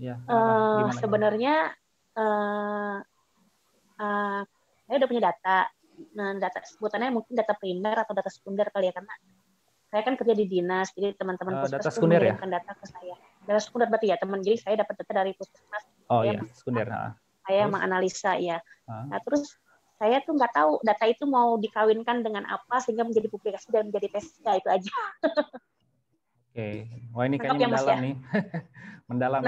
Ya, sebenarnya saya udah punya data. Nah, data sebutannya mungkin data primer atau data sekunder kali ya, karena saya kan kerja di dinas, jadi teman-teman puskesmas itu mengirimkan data ke saya. Data sekunder berarti ya, jadi saya dapat data dari puskesmas. Oh iya, sekunder. Saya menganalisa ya. Nah, terus saya tuh nggak tahu data itu mau dikawinkan dengan apa sehingga menjadi publikasi dan menjadi tesis, itu aja. Oke, wah ini kayaknya mendalam nih, mendalam.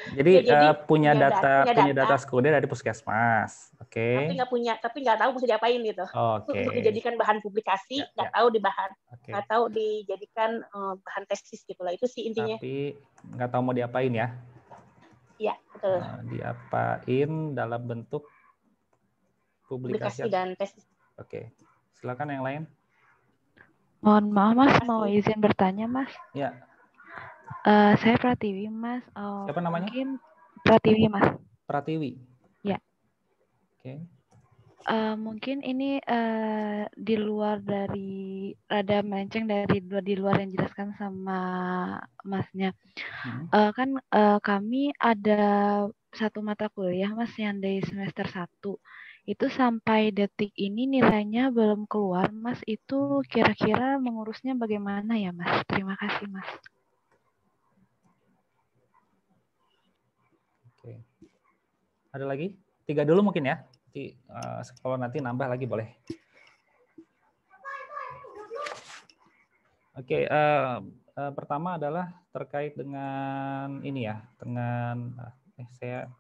Jadi, punya data sekunder dari puskesmas, oke. Tapi nggak tahu mesti diapain gitu. Oke. Untuk dijadikan bahan publikasi, nggak tahu nggak tahu dijadikan bahan tesis gitulah, itu sih intinya. Tapi nggak tahu mau diapain ya? Iya betul. Diapain dalam bentuk publikasi dan tesis. Oke, silakan yang lain. Mohon maaf Mas, mau izin bertanya Mas? Ya. Saya Pratiwi, Mas. Siapa namanya? Mungkin Pratiwi, Mas. Pratiwi. Ya. Oke. Mungkin ini di luar dari rada melenceng dari di luar yang dijelaskan sama Masnya. Kan kami ada satu mata kuliah, Mas, yang dari semester 1. Itu sampai detik ini nilainya belum keluar, Mas. Itu kira-kira mengurusnya bagaimana ya, Mas? Terima kasih, Mas. Oke. Ada lagi? 3 dulu mungkin ya. Nanti, kalau nanti nambah lagi boleh. Oke, pertama adalah terkait dengan ini ya, dengan saya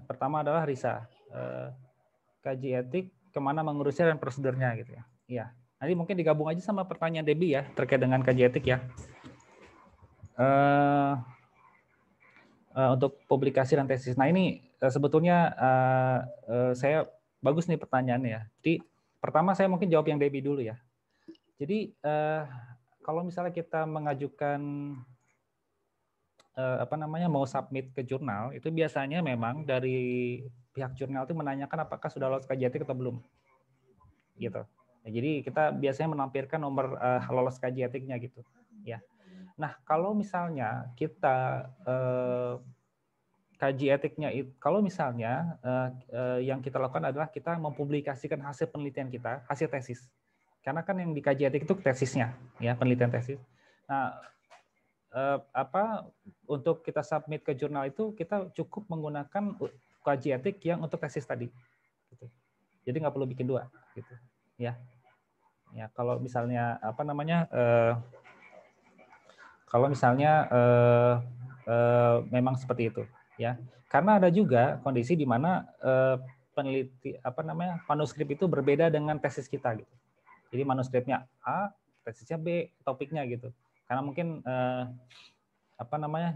pertama adalah Risa, kaji etik kemana mengurusnya dan prosedurnya gitu ya. Iya, nanti mungkin digabung aja sama pertanyaan Debbie ya terkait dengan kaji etik ya. Untuk publikasi dan tesis. Nah ini sebetulnya saya bagus nih pertanyaannya ya. Jadi pertama saya mungkin jawab yang Debbie dulu ya. Jadi kalau misalnya kita mengajukan mau submit ke jurnal, itu biasanya memang dari pihak jurnal itu menanyakan apakah sudah lolos kaji etik atau belum, gitu. Nah, jadi kita biasanya menampilkan nomor lolos kaji etiknya gitu, ya. Nah kalau misalnya kita kaji etiknya itu, kalau misalnya yang kita lakukan adalah kita mempublikasikan hasil penelitian kita, hasil tesis, karena kan yang dikaji etik itu tesisnya, ya penelitian tesis. Nah untuk kita submit ke jurnal itu kita cukup menggunakan kaji etik yang untuk tesis tadi, gitu. Jadi nggak perlu bikin 2, gitu, ya. Ya kalau misalnya kalau misalnya memang seperti itu, ya. Karena ada juga kondisi di mana manuskrip itu berbeda dengan tesis kita, gitu. Jadi manuskripnya A, tesisnya B, topiknya gitu. Karena mungkin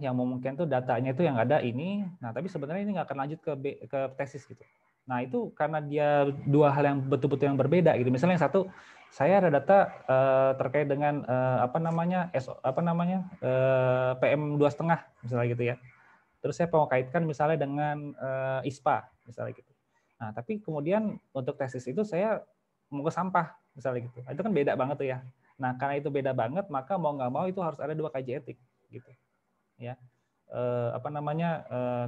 yang memungkinkan itu datanya itu yang ada ini, nah tapi sebenarnya ini nggak akan lanjut ke tesis gitu. Nah itu karena dia 2 hal yang betul-betul yang berbeda gitu. Misalnya yang satu, saya ada data terkait dengan PM 2,5 misalnya gitu ya. Terus saya mau kaitkan misalnya dengan ISPA misalnya gitu. Nah tapi kemudian untuk tesis itu saya mau ke sampah misalnya gitu. Itu kan beda banget tuh ya. Nah, karena itu beda banget, maka mau nggak mau itu harus ada 2 kaji etik, gitu, ya.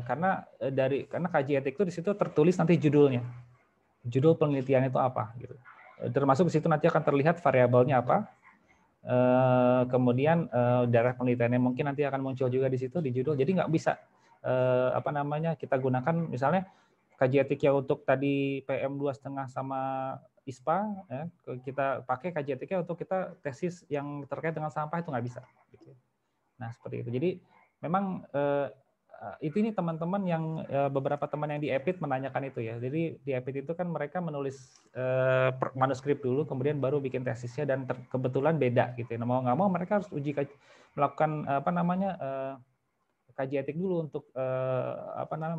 Karena kaji etik itu di situ tertulis nanti judulnya, judul penelitian itu apa, gitu. Termasuk di situ nanti akan terlihat variabelnya apa, kemudian daerah penelitiannya mungkin nanti akan muncul juga di situ di judul. Jadi nggak bisa kita gunakan misalnya kaji etik yang untuk tadi PM 2,5 sama ISPA, ya, kita pakai kaji etiknya untuk kita tesis yang terkait dengan sampah itu nggak bisa. Gitu. Nah seperti itu. Jadi memang ini teman-teman yang beberapa teman yang di EPIT menanyakan itu ya. Jadi di EPIT itu kan mereka menulis manuskrip dulu, kemudian baru bikin tesisnya dan kebetulan beda gitu. Nah, mau nggak mau mereka harus melakukan kaji etik dulu untuk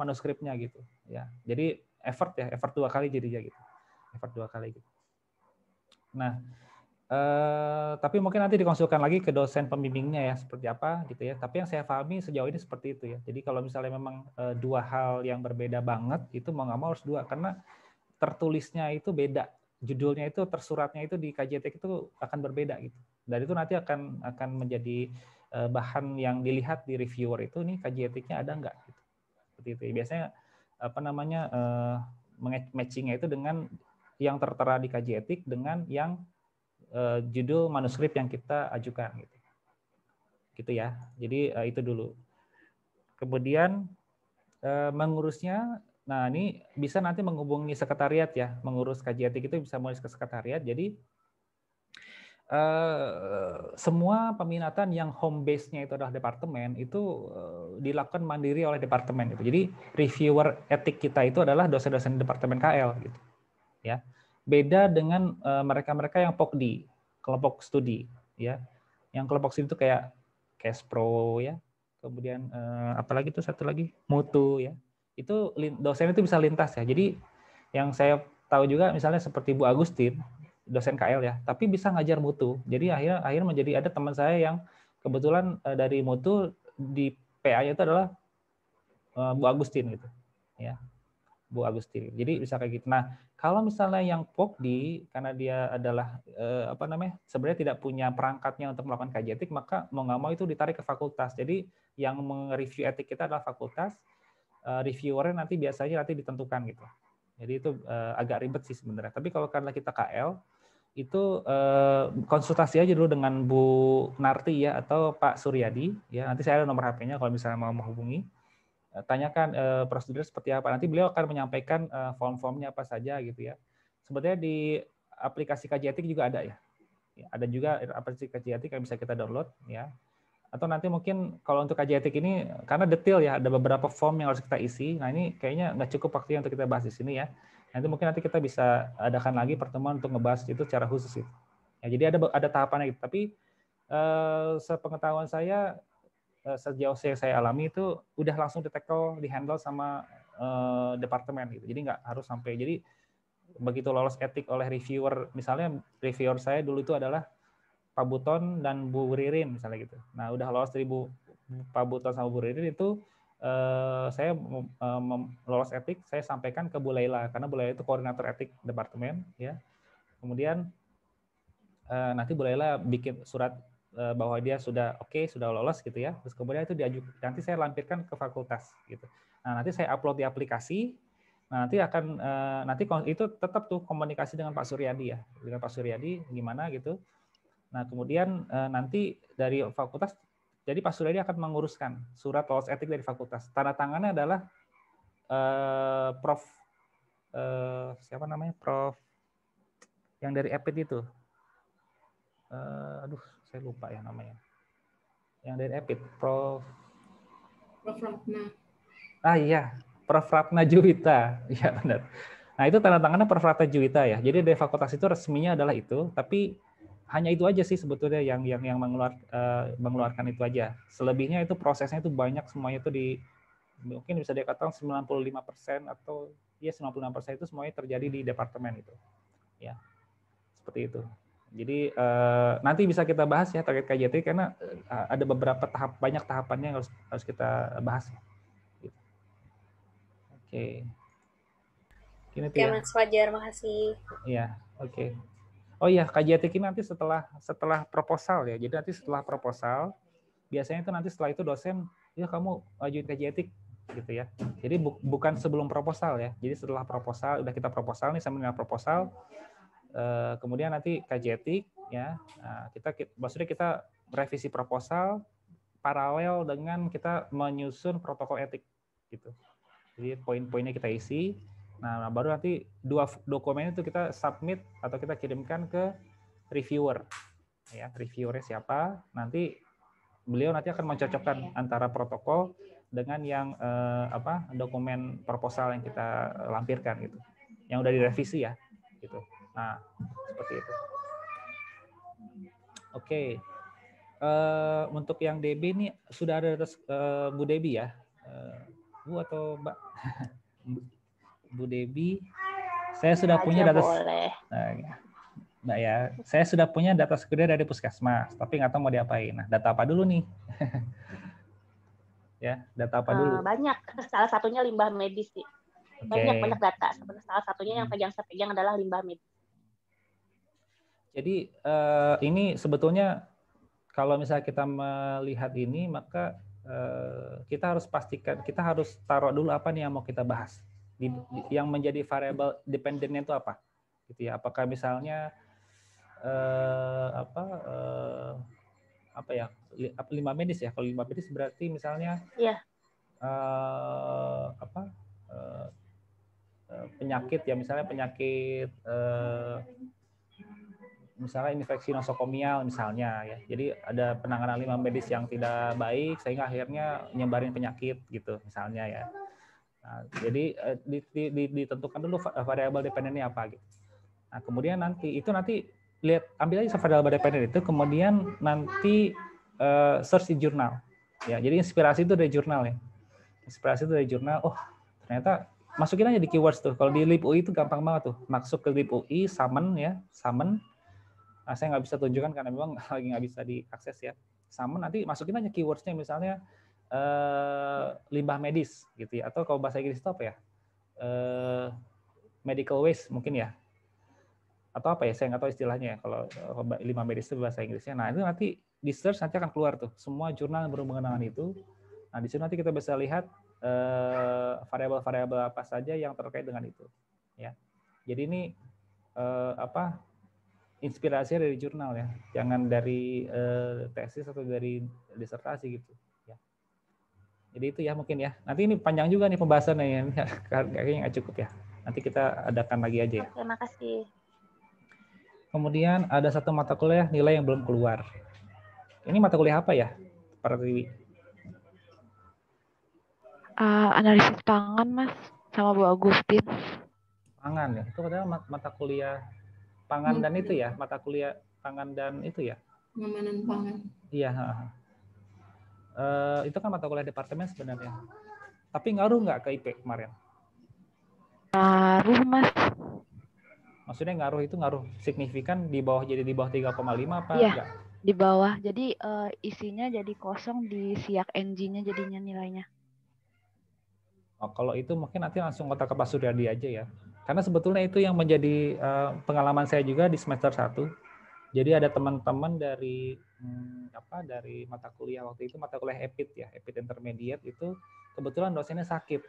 manuskripnya gitu. Ya. Jadi effort 2 kali jadinya gitu. Effort 2 kali gitu. Nah, tapi mungkin nanti dikonsulkan lagi ke dosen pembimbingnya ya seperti apa gitu ya. Tapi yang saya pahami sejauh ini seperti itu ya. Jadi kalau misalnya memang 2 hal yang berbeda banget itu mau nggak mau harus 2 karena tertulisnya itu beda, judulnya itu tersuratnya itu di kaji etik itu akan berbeda gitu. Dan itu nanti akan menjadi bahan yang dilihat di reviewer itu nih kaji etiknya ada nggak gitu. Seperti itu. Biasanya matchingnya itu dengan yang tertera di kaji etik dengan yang judul manuskrip yang kita ajukan gitu ya. Jadi itu dulu. Kemudian mengurusnya, nah ini bisa nanti menghubungi sekretariat ya, mengurus kaji etik itu bisa mulai ke sekretariat. Jadi semua peminatan yang home base-nya itu adalah departemen itu dilakukan mandiri oleh departemen itu. Jadi reviewer etik kita itu adalah dosen-dosen departemen KL gitu. Ya, beda dengan mereka-mereka yang POKD, kelompok studi, ya. Yang kelompok studi itu kayak Kespro, ya. Kemudian apalagi itu satu lagi Mutu, ya. Itu dosen itu bisa lintas ya. Jadi yang saya tahu juga misalnya seperti Bu Agustin dosen KL ya, tapi bisa ngajar mutu. Jadi akhirnya menjadi ada teman saya yang kebetulan dari mutu di PA-nya itu adalah Bu Agustin gitu, ya, Bu Agustin. Jadi bisa kayak gitu. Nah, kalau misalnya yang POKDI karena dia adalah sebenarnya tidak punya perangkatnya untuk melakukan kaji etik, maka mau nggak mau itu ditarik ke fakultas. Jadi yang mereview etik kita adalah fakultas, reviewernya nanti biasanya ditentukan gitu. Jadi itu agak ribet sih sebenarnya. Tapi kalau karena kita KL, itu konsultasi aja dulu dengan Bu Narti ya atau Pak Suryadi ya. Nanti saya ada nomor HP-nya kalau misalnya mau menghubungi. Tanyakan prosedur seperti apa. Nanti beliau akan menyampaikan form-formnya apa saja gitu ya. Sebetulnya di aplikasi kaji etik juga ada ya. Ada juga aplikasi kaji etik yang bisa kita download ya. Atau nanti mungkin kalau untuk kaji etik ini karena detail ya, ada beberapa form yang harus kita isi. Nah ini kayaknya nggak cukup waktunya untuk kita bahas di sini ya. Nanti mungkin kita bisa adakan lagi pertemuan untuk ngebahas itu secara khusus itu. Ya, jadi ada tahapannya gitu. Tapi sepengetahuan saya sejauh saya alami itu udah langsung di handle sama departemen gitu. Jadi nggak harus sampai. Jadi begitu lolos etik oleh reviewer, misalnya reviewer saya dulu itu adalah Pak Buton dan Bu Ririn misalnya gitu. Nah udah lolos dari Pak Buton sama Bu Ririn itu saya lolos etik, saya sampaikan ke Bu Laila karena Bu Laila itu koordinator etik departemen ya. Kemudian nanti Bu Laila bikin surat bahwa dia sudah sudah lolos gitu ya. Terus kemudian itu nanti saya lampirkan ke fakultas gitu. Nah nanti saya upload di aplikasi. Nah, nanti itu tetap tuh komunikasi dengan Pak Suryadi ya, dengan Pak Suryadi gimana gitu. Nah, kemudian nanti dari fakultas, jadi Pak Suryadi akan menguruskan surat lolos etik dari fakultas. Tanda tangannya adalah Prof. Siapa namanya? Prof. Yang dari EPIT itu. Saya lupa ya namanya. Yang dari EPIT, Prof. Ratna. Iya, Prof. Ratna Juwita. Iya benar. Nah, itu tanda tangannya Prof. Ratna Juwita ya. Jadi dari fakultas itu resminya adalah itu, tapi hanya itu aja sih sebetulnya yang mengeluarkan itu aja. Selebihnya itu prosesnya itu banyak, semuanya itu mungkin bisa dikatakan 95% atau ya 96% itu semuanya terjadi di departemen itu. Ya. Seperti itu. Jadi nanti bisa kita bahas ya terkait kaji etik karena ada beberapa banyak tahapannya yang harus kita bahas. Gitu. Oke. Oke, Mas Fajar, makasih. Iya, oke. Oh iya, kaji etik ini nanti setelah proposal ya. Jadi nanti setelah proposal, biasanya itu nanti setelah itu dosen, ya kamu ajuin kaji etik gitu ya. Jadi bukan sebelum proposal ya. Jadi setelah proposal, udah kita proposal nih, seminar proposal, kemudian nanti kaji etik ya. Nah, maksudnya kita revisi proposal paralel dengan kita menyusun protokol etik gitu. Jadi poin-poinnya kita isi. Nah, baru nanti dua dokumen itu kita submit atau kita kirimkan ke reviewer. Ya, reviewernya siapa? Nanti beliau nanti akan mencocokkan antara protokol dengan yang dokumen proposal yang kita lampirkan gitu. Yang udah direvisi ya, gitu. Nah, seperti itu. Oke. Untuk yang DB ini sudah ada Bu Debi ya. Bu atau Mbak? Bu Debi, saya sudah punya data. Mbak ya, saya sudah punya data sekunder dari Puskesmas, tapi nggak tahu mau diapain. Nah, data apa dulu nih? Ya, data apa dulu? Banyak. Salah satunya limbah medis sih. Banyak data. Sebenarnya salah satunya yang saya pegang adalah limbah medis. Jadi ini sebetulnya kalau misalnya kita melihat ini, maka kita harus pastikan, kita harus taruh dulu apa nih yang mau kita bahas. Yang menjadi variabel dependennya itu apa? Gitu ya. Apakah misalnya limbah medis ya? Kalau limbah medis berarti misalnya penyakit ya, misalnya penyakit misalnya infeksi nosokomial misalnya ya. Jadi ada penanganan limbah medis yang tidak baik sehingga akhirnya nyebarin penyakit gitu misalnya ya. Nah, jadi ditentukan dulu variabel dependennya apa gitu. Nah, kemudian nanti ambil aja variabel dependen itu, kemudian nanti search di jurnal. Ya, jadi inspirasi itu dari jurnal ya. Inspirasi itu dari jurnal. Oh, ternyata masukin aja di keywords tuh. Kalau di Lip UI itu gampang banget tuh. Masuk ke Lip UI, summon ya, summon. Nah, saya nggak bisa tunjukkan karena memang lagi nggak bisa diakses ya. Summon nanti masukin aja keywordsnya misalnya limbah medis gitu ya. Atau kalau bahasa Inggris itu apa ya? Medical waste mungkin ya. Atau apa ya? Saya nggak tahu istilahnya ya. Kalau limbah medis itu bahasa Inggrisnya. Nah itu nanti di search nanti akan keluar tuh semua jurnal yang berhubungan dengan itu. Nah di situ nanti kita bisa lihat variabel-variabel apa saja yang terkait dengan itu ya. Jadi ini inspirasinya dari jurnal ya, jangan dari tesis atau dari disertasi gitu ya. Jadi itu ya mungkin ya. Nanti ini panjang juga nih pembahasannya ya, kayaknya nggak cukup ya. Nanti kita adakan lagi aja ya. Oke, makasih. Kemudian ada satu mata kuliah nilai yang belum keluar. Ini mata kuliah apa ya, Pak Riwi? Analisis pangan, Mas, sama Bu Agustin. Pangan ya, itu adalah mata kuliah pangan dan itu ya, mata kuliah pangan dan itu ya. Pengamanan pangan. Iya. Itu kan mata kuliah departemen sebenarnya. Tapi ngaruh nggak ke IP kemarin? Ngaruh, Mas. Maksudnya ngaruh itu ngaruh signifikan di bawah, jadi di bawah 3,5 apa iya, enggak? Di bawah. Jadi isinya jadi kosong di siak NG-nya jadinya nilainya. Oh, kalau itu mungkin nanti langsung kontak ke Pak Suryadi aja ya. Karena sebetulnya itu yang menjadi pengalaman saya juga di semester 1. Jadi ada teman-teman dari dari mata kuliah waktu itu, mata kuliah EPIT ya, EPIT Intermediate itu kebetulan dosennya sakit.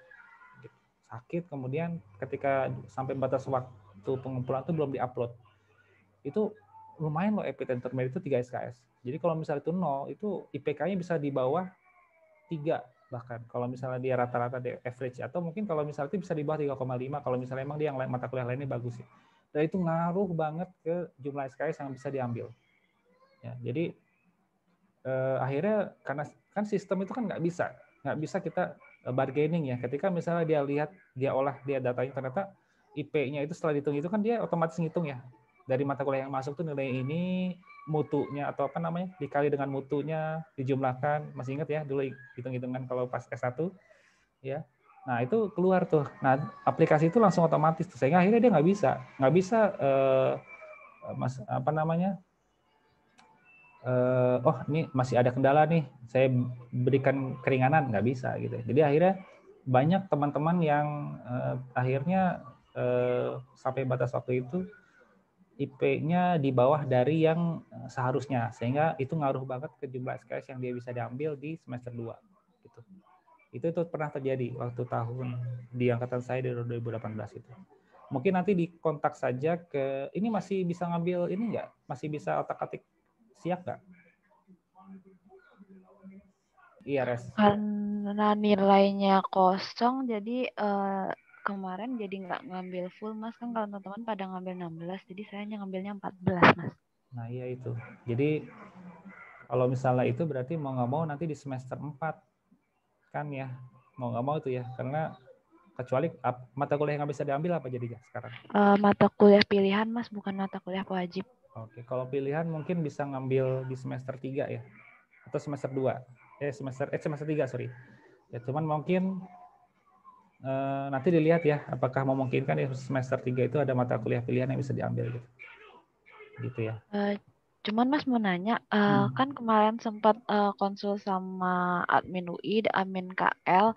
Sakit, kemudian ketika sampai batas waktu pengumpulan itu belum diupload. Itu lumayan loh EPIT Intermediate itu 3 SKS. Jadi kalau misalnya itu 0, itu IPK-nya bisa di bawah 3 bahkan. Kalau misalnya dia rata-rata di average, atau mungkin kalau misalnya itu bisa di bawah 3,5 kalau misalnya emang dia yang mata kuliah lainnya bagus ya. Dan itu ngaruh banget ke jumlah SKS yang bisa diambil. Ya, jadi akhirnya karena kan sistem itu kan nggak bisa kita bargaining ya. Ketika misalnya dia lihat, dia olah, dia datanya ternyata IP-nya itu setelah dihitung itu kan dia otomatis ngitung ya. Dari mata kuliah yang masuk tuh nilai ini, mutunya atau apa namanya, dikali dengan mutunya, dijumlahkan. Masih ingat ya dulu hitung-hitungan kalau pas S1 ya. Nah, itu keluar tuh. Nah, aplikasi itu langsung otomatis tuh. Sehingga akhirnya dia nggak bisa ini masih ada kendala nih, saya berikan keringanan, nggak bisa gitu. Jadi akhirnya banyak teman-teman yang akhirnya sampai batas waktu itu IP-nya di bawah dari yang seharusnya, sehingga itu ngaruh banget ke jumlah SKS yang dia bisa diambil di semester 2 gitu. Itu pernah terjadi waktu tahun di angkatan saya di 2018 itu. Mungkin nanti dikontak saja ke ini, masih bisa ngambil ini nggak? Masih bisa otak-atik siap nggak? Iya, Res. Karena nilainya kosong, jadi kemarin jadi nggak ngambil full, Mas. Kan kalau teman-teman pada ngambil 16, jadi saya hanya ngambilnya 14, Mas. Nah, iya itu. Jadi kalau misalnya itu berarti mau nggak mau nanti di semester 4 kan ya. Mau nggak mau itu ya. Karena kecuali mata kuliah yang nggak bisa diambil apa jadinya sekarang? Mata kuliah pilihan, Mas, bukan mata kuliah wajib. Oke, kalau pilihan mungkin bisa ngambil di semester 3 ya. Atau semester 2. Semester 3, sorry. Ya, cuman mungkin nanti dilihat ya, apakah memungkinkan di semester 3 itu ada mata kuliah pilihan yang bisa diambil gitu. Gitu ya. Cuman Mas mau nanya, kan kemarin sempat konsul sama admin UI, admin KL,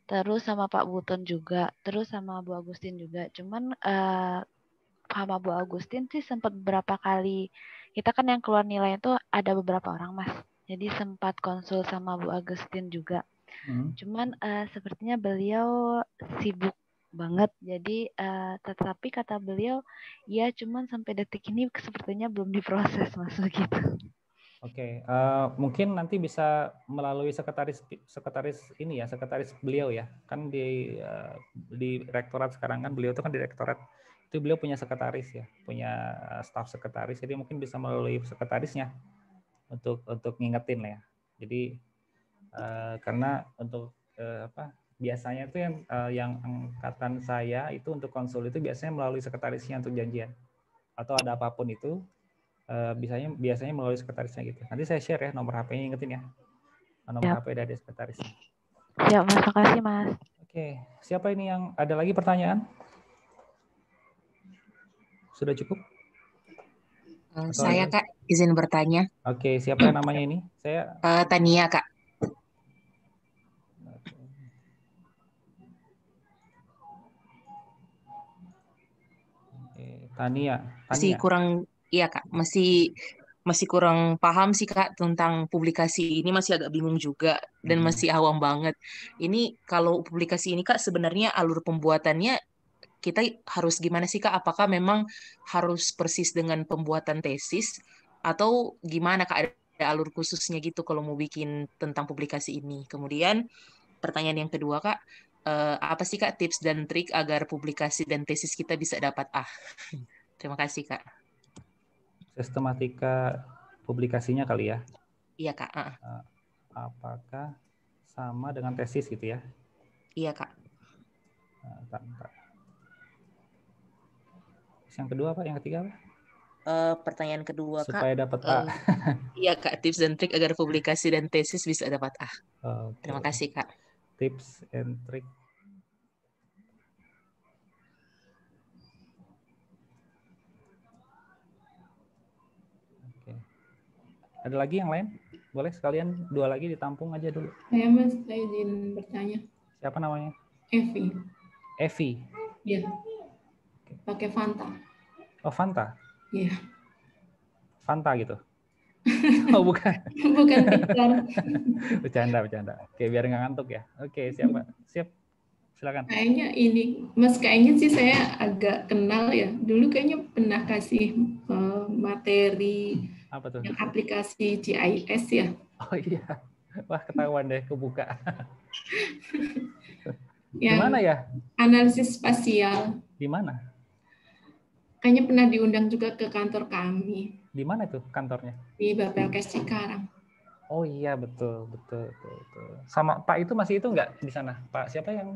terus sama Pak Buton juga, terus sama Bu Agustin juga. Cuman sama Bu Agustin sih sempat beberapa kali, kita kan yang keluar nilai itu ada beberapa orang, Mas. Jadi sempat konsul sama Bu Agustin juga. Cuman sepertinya beliau sibuk banget. Jadi tetapi kata beliau, ya cuman sampai detik ini sepertinya belum diproses, Mas, begitu. Oke, mungkin nanti bisa melalui sekretaris ini ya, sekretaris beliau ya. Kan di rektorat sekarang kan beliau itu kan di rektorat. Itu beliau punya sekretaris ya, punya staf sekretaris. Jadi mungkin bisa melalui sekretarisnya untuk ngingetin lah ya. Jadi karena untuk biasanya itu yang angkatan saya itu untuk konsul itu biasanya melalui sekretarisnya untuk janjian atau ada apapun itu biasanya melalui sekretarisnya gitu. Nanti saya share ya nomor HP-nya, ingetin ya, nomor HP dari sekretarisnya. Ya, Mas, makasih, Mas. Oke. Oke, siapa ini yang ada lagi pertanyaan? Sudah cukup? Saya Kak, izin bertanya. Oke, siapa yang namanya ini? Saya Tania Kak. Tania. Masih kurang, iya Kak, masih kurang paham sih Kak tentang publikasi ini, masih agak bingung juga dan masih awam banget. Ini kalau publikasi ini Kak sebenarnya alur pembuatannya kita harus gimana sih Kak? Apakah memang harus persis dengan pembuatan tesis atau gimana Kak? Ada alur khususnya gitu kalau mau bikin tentang publikasi ini. Kemudian pertanyaan yang kedua Kak, apa sih Kak tips dan trik agar publikasi dan tesis kita bisa dapat A? Terima kasih Kak. Sistematika publikasinya kali ya? Iya Kak. Apakah sama dengan tesis gitu ya? Iya Kak. Bentar. Yang kedua apa? Yang ketiga apa? Pertanyaan kedua Kak. Supaya dapat A. Iya Kak, tips dan trik agar publikasi dan tesis bisa dapat A. Okay. Terima kasih Kak. Tips and trik. Oke. Ada lagi yang lain? Boleh sekalian 2 lagi ditampung aja dulu. Saya Mas, saya izin bertanya. Siapa namanya? Evi. Evi. Iya. Pakai Fanta. Oh, Fanta? Iya. Fanta gitu? Oh, bukan. Bukan Victor. Bercanda. Oke, biar nggak ngantuk ya. Oke, siapa? Siap. Silakan. Kayaknya ini, Mas, kayaknya sih saya agak kenal ya. Dulu kayaknya pernah kasih materi apa tuh? Yang aplikasi GIS ya. Oh iya. Wah, ketahuan deh, kebuka. Di Yang mana ya? Analisis spasial. Di mana? Kayaknya pernah diundang juga ke kantor kami. Di mana itu kantornya? Di Bapelkes Cikarang. Oh iya, betul. Sama Pak itu masih itu nggak di sana? Pak siapa yang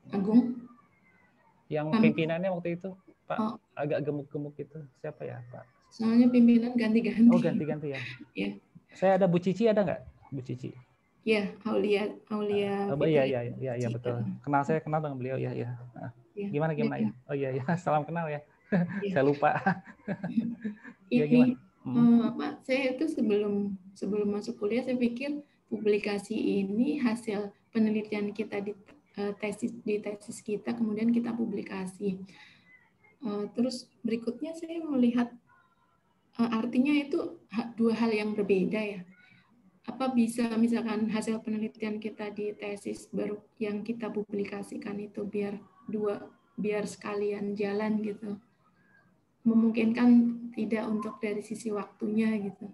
Agung? Yang pimpinannya waktu itu, Pak, agak gemuk-gemuk itu. Siapa ya, Pak? Soalnya pimpinan ganti-ganti. Oh, ganti-ganti ya? Iya. Saya ada Bu Cici, ada nggak? Bu Cici. Iya, Aulia. Oh, iya, betul. Saya kenal dengan beliau, iya. Nah, gimana ya? Oh iya, salam kenal ya. Saya lupa. Ya, saya itu sebelum masuk kuliah saya pikir publikasi ini hasil penelitian kita di tesis kita, kemudian kita publikasi. Terus berikutnya saya melihat artinya itu 2 hal yang berbeda ya. Apa bisa misalkan hasil penelitian kita di tesis baru yang kita publikasikan itu biar sekalian jalan gitu. Memungkinkan tidak untuk dari sisi waktunya gitu.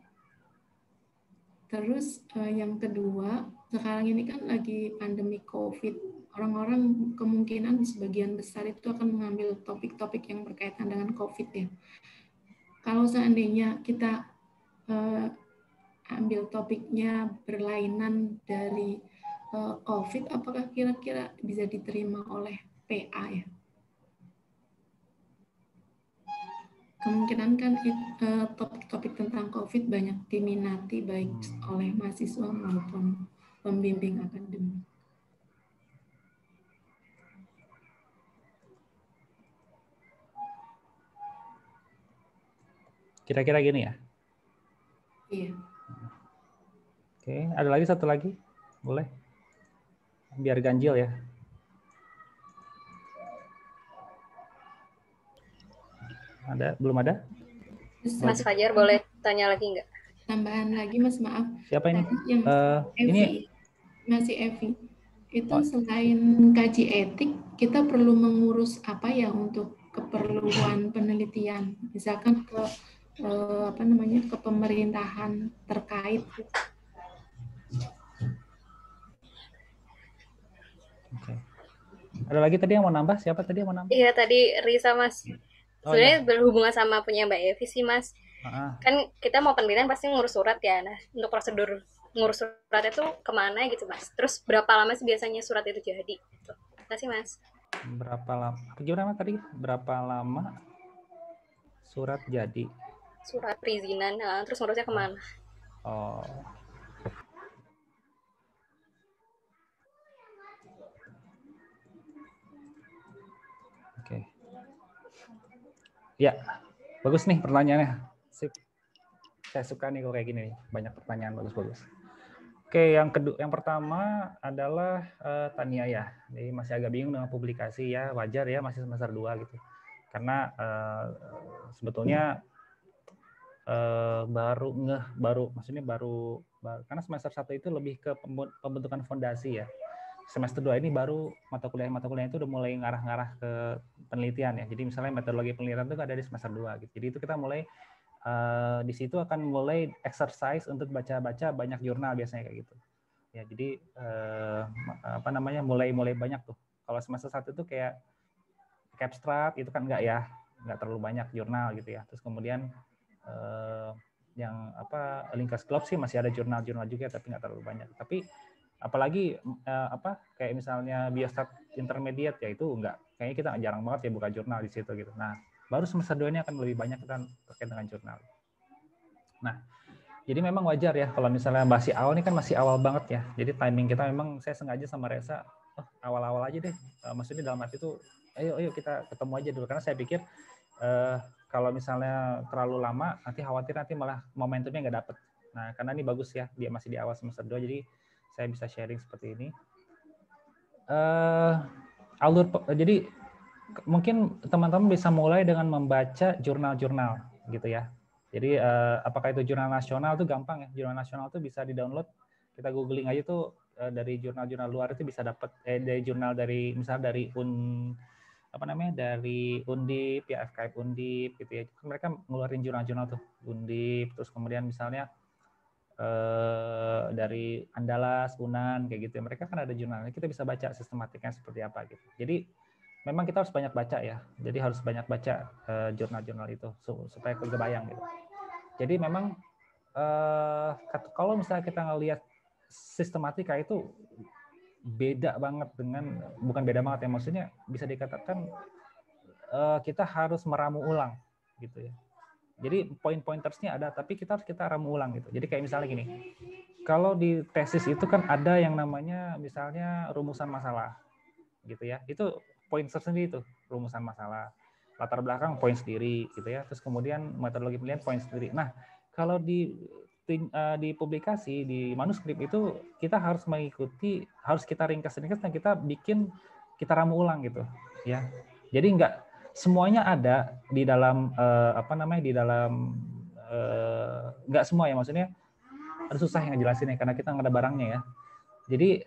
Terus yang kedua, sekarang ini kan lagi pandemi COVID. Orang-orang kemungkinan sebagian besar itu akan mengambil topik-topik yang berkaitan dengan COVID ya. Kalau seandainya kita ambil topiknya berlainan dari COVID, apakah kira-kira bisa diterima oleh PA ya? Kemungkinan kan topik-topik tentang COVID banyak diminati baik oleh mahasiswa maupun pembimbing akademik. Kira-kira gini ya? Iya. Oke, ada lagi satu lagi? Boleh? Biar ganjil ya. Ada? Belum ada? Mas Fajar boleh tanya lagi nggak? Tambahan lagi Mas, maaf. Siapa ini? Yang Evi, ini masih Evi. Itu selain kaji etik, kita perlu mengurus apa ya untuk keperluan penelitian, misalkan ke ke pemerintahan terkait. Oke. Ada lagi tadi yang mau nambah? Siapa tadi yang mau nambah? Iya, tadi Risa, Mas. Sebenarnya berhubungan sama punya Mbak Evi sih, Mas. Kan kita mau penelitian pasti ngurus surat ya. Nah, untuk prosedur ngurus surat itu kemana gitu, Mas? Terus berapa lama sih biasanya surat itu jadi? Gitu. Terima kasih, Mas. Berapa lama? Gimana tadi? Berapa lama surat jadi? Surat perizinan, terus ngurusnya kemana? Oh. Ya, bagus nih pertanyaannya. Sip. Saya suka nih kalau kayak gini nih, banyak pertanyaan bagus-bagus. Oke, yang pertama adalah Tania ya. Jadi masih agak bingung dengan publikasi ya, wajar ya, masih semester 2 gitu. Karena sebetulnya baru karena semester 1 itu lebih ke pembentukan fondasi ya. Semester 2 ini baru mata kuliah itu udah mulai ngarah-ngarah ke penelitian ya. Jadi misalnya metodologi penelitian itu ada di semester 2 gitu. Jadi itu kita mulai di situ akan mulai exercise untuk baca-baca banyak jurnal biasanya kayak gitu. Ya, jadi mulai banyak tuh. Kalau semester 1 itu kayak abstrak itu kan enggak terlalu banyak jurnal gitu ya. Terus kemudian yang Linkas Club sih masih ada jurnal-jurnal juga tapi nggak terlalu banyak. Tapi apalagi kayak misalnya biostat intermediate ya itu enggak, kayaknya kita jarang banget ya buka jurnal di situ gitu. Nah, baru semester 2 ini akan lebih banyak kita terkait dengan jurnal. Nah, jadi memang wajar ya kalau misalnya masih awal, ini kan masih awal banget ya. Jadi timing kita memang saya sengaja sama Reza awal-awal aja deh. Maksudnya dalam arti itu ayo kita ketemu aja dulu, karena saya pikir kalau misalnya terlalu lama nanti khawatir nanti malah momentumnya nggak dapet. Nah, karena ini bagus ya, dia masih di awal semester 2, jadi saya bisa sharing seperti ini. Jadi mungkin teman-teman bisa mulai dengan membaca jurnal-jurnal gitu ya. Jadi apakah itu jurnal nasional itu gampang ya. Jurnal nasional itu bisa di-download. Kita googling aja tuh dari jurnal-jurnal luar itu bisa dapat dari jurnal dari misalnya dari dari Undip ya, FKIP Undip gitu ya. Mereka ngeluarin jurnal-jurnal tuh Undip, terus kemudian misalnya dari Andalas, Unan kayak gitu. Mereka kan ada jurnalnya. Kita bisa baca sistematiknya seperti apa gitu. Jadi memang kita harus banyak baca ya. Jadi harus banyak baca jurnal-jurnal itu supaya kebayang gitu. Jadi memang kalau misalnya kita ngelihat sistematika itu beda banget bukan beda banget ya, maksudnya bisa dikatakan kita harus meramu ulang gitu ya. Jadi poin-pointersnya ada, tapi kita ramu ulang gitu. Jadi kayak misalnya gini, kalau di tesis itu kan ada yang namanya misalnya rumusan masalah gitu ya. Itu poin tersendiri itu, rumusan masalah. Latar belakang poin sendiri gitu ya. Terus kemudian metodologi penilaian poin sendiri. Nah, kalau di publikasi, di manuskrip itu kita harus mengikuti, harus kita ringkas-ringkas dan kita ramu ulang gitu ya. Jadi enggak semuanya ada di dalam nggak semua ya, maksudnya ada susah yang ngejelasinnya karena kita nggak ada barangnya ya. Jadi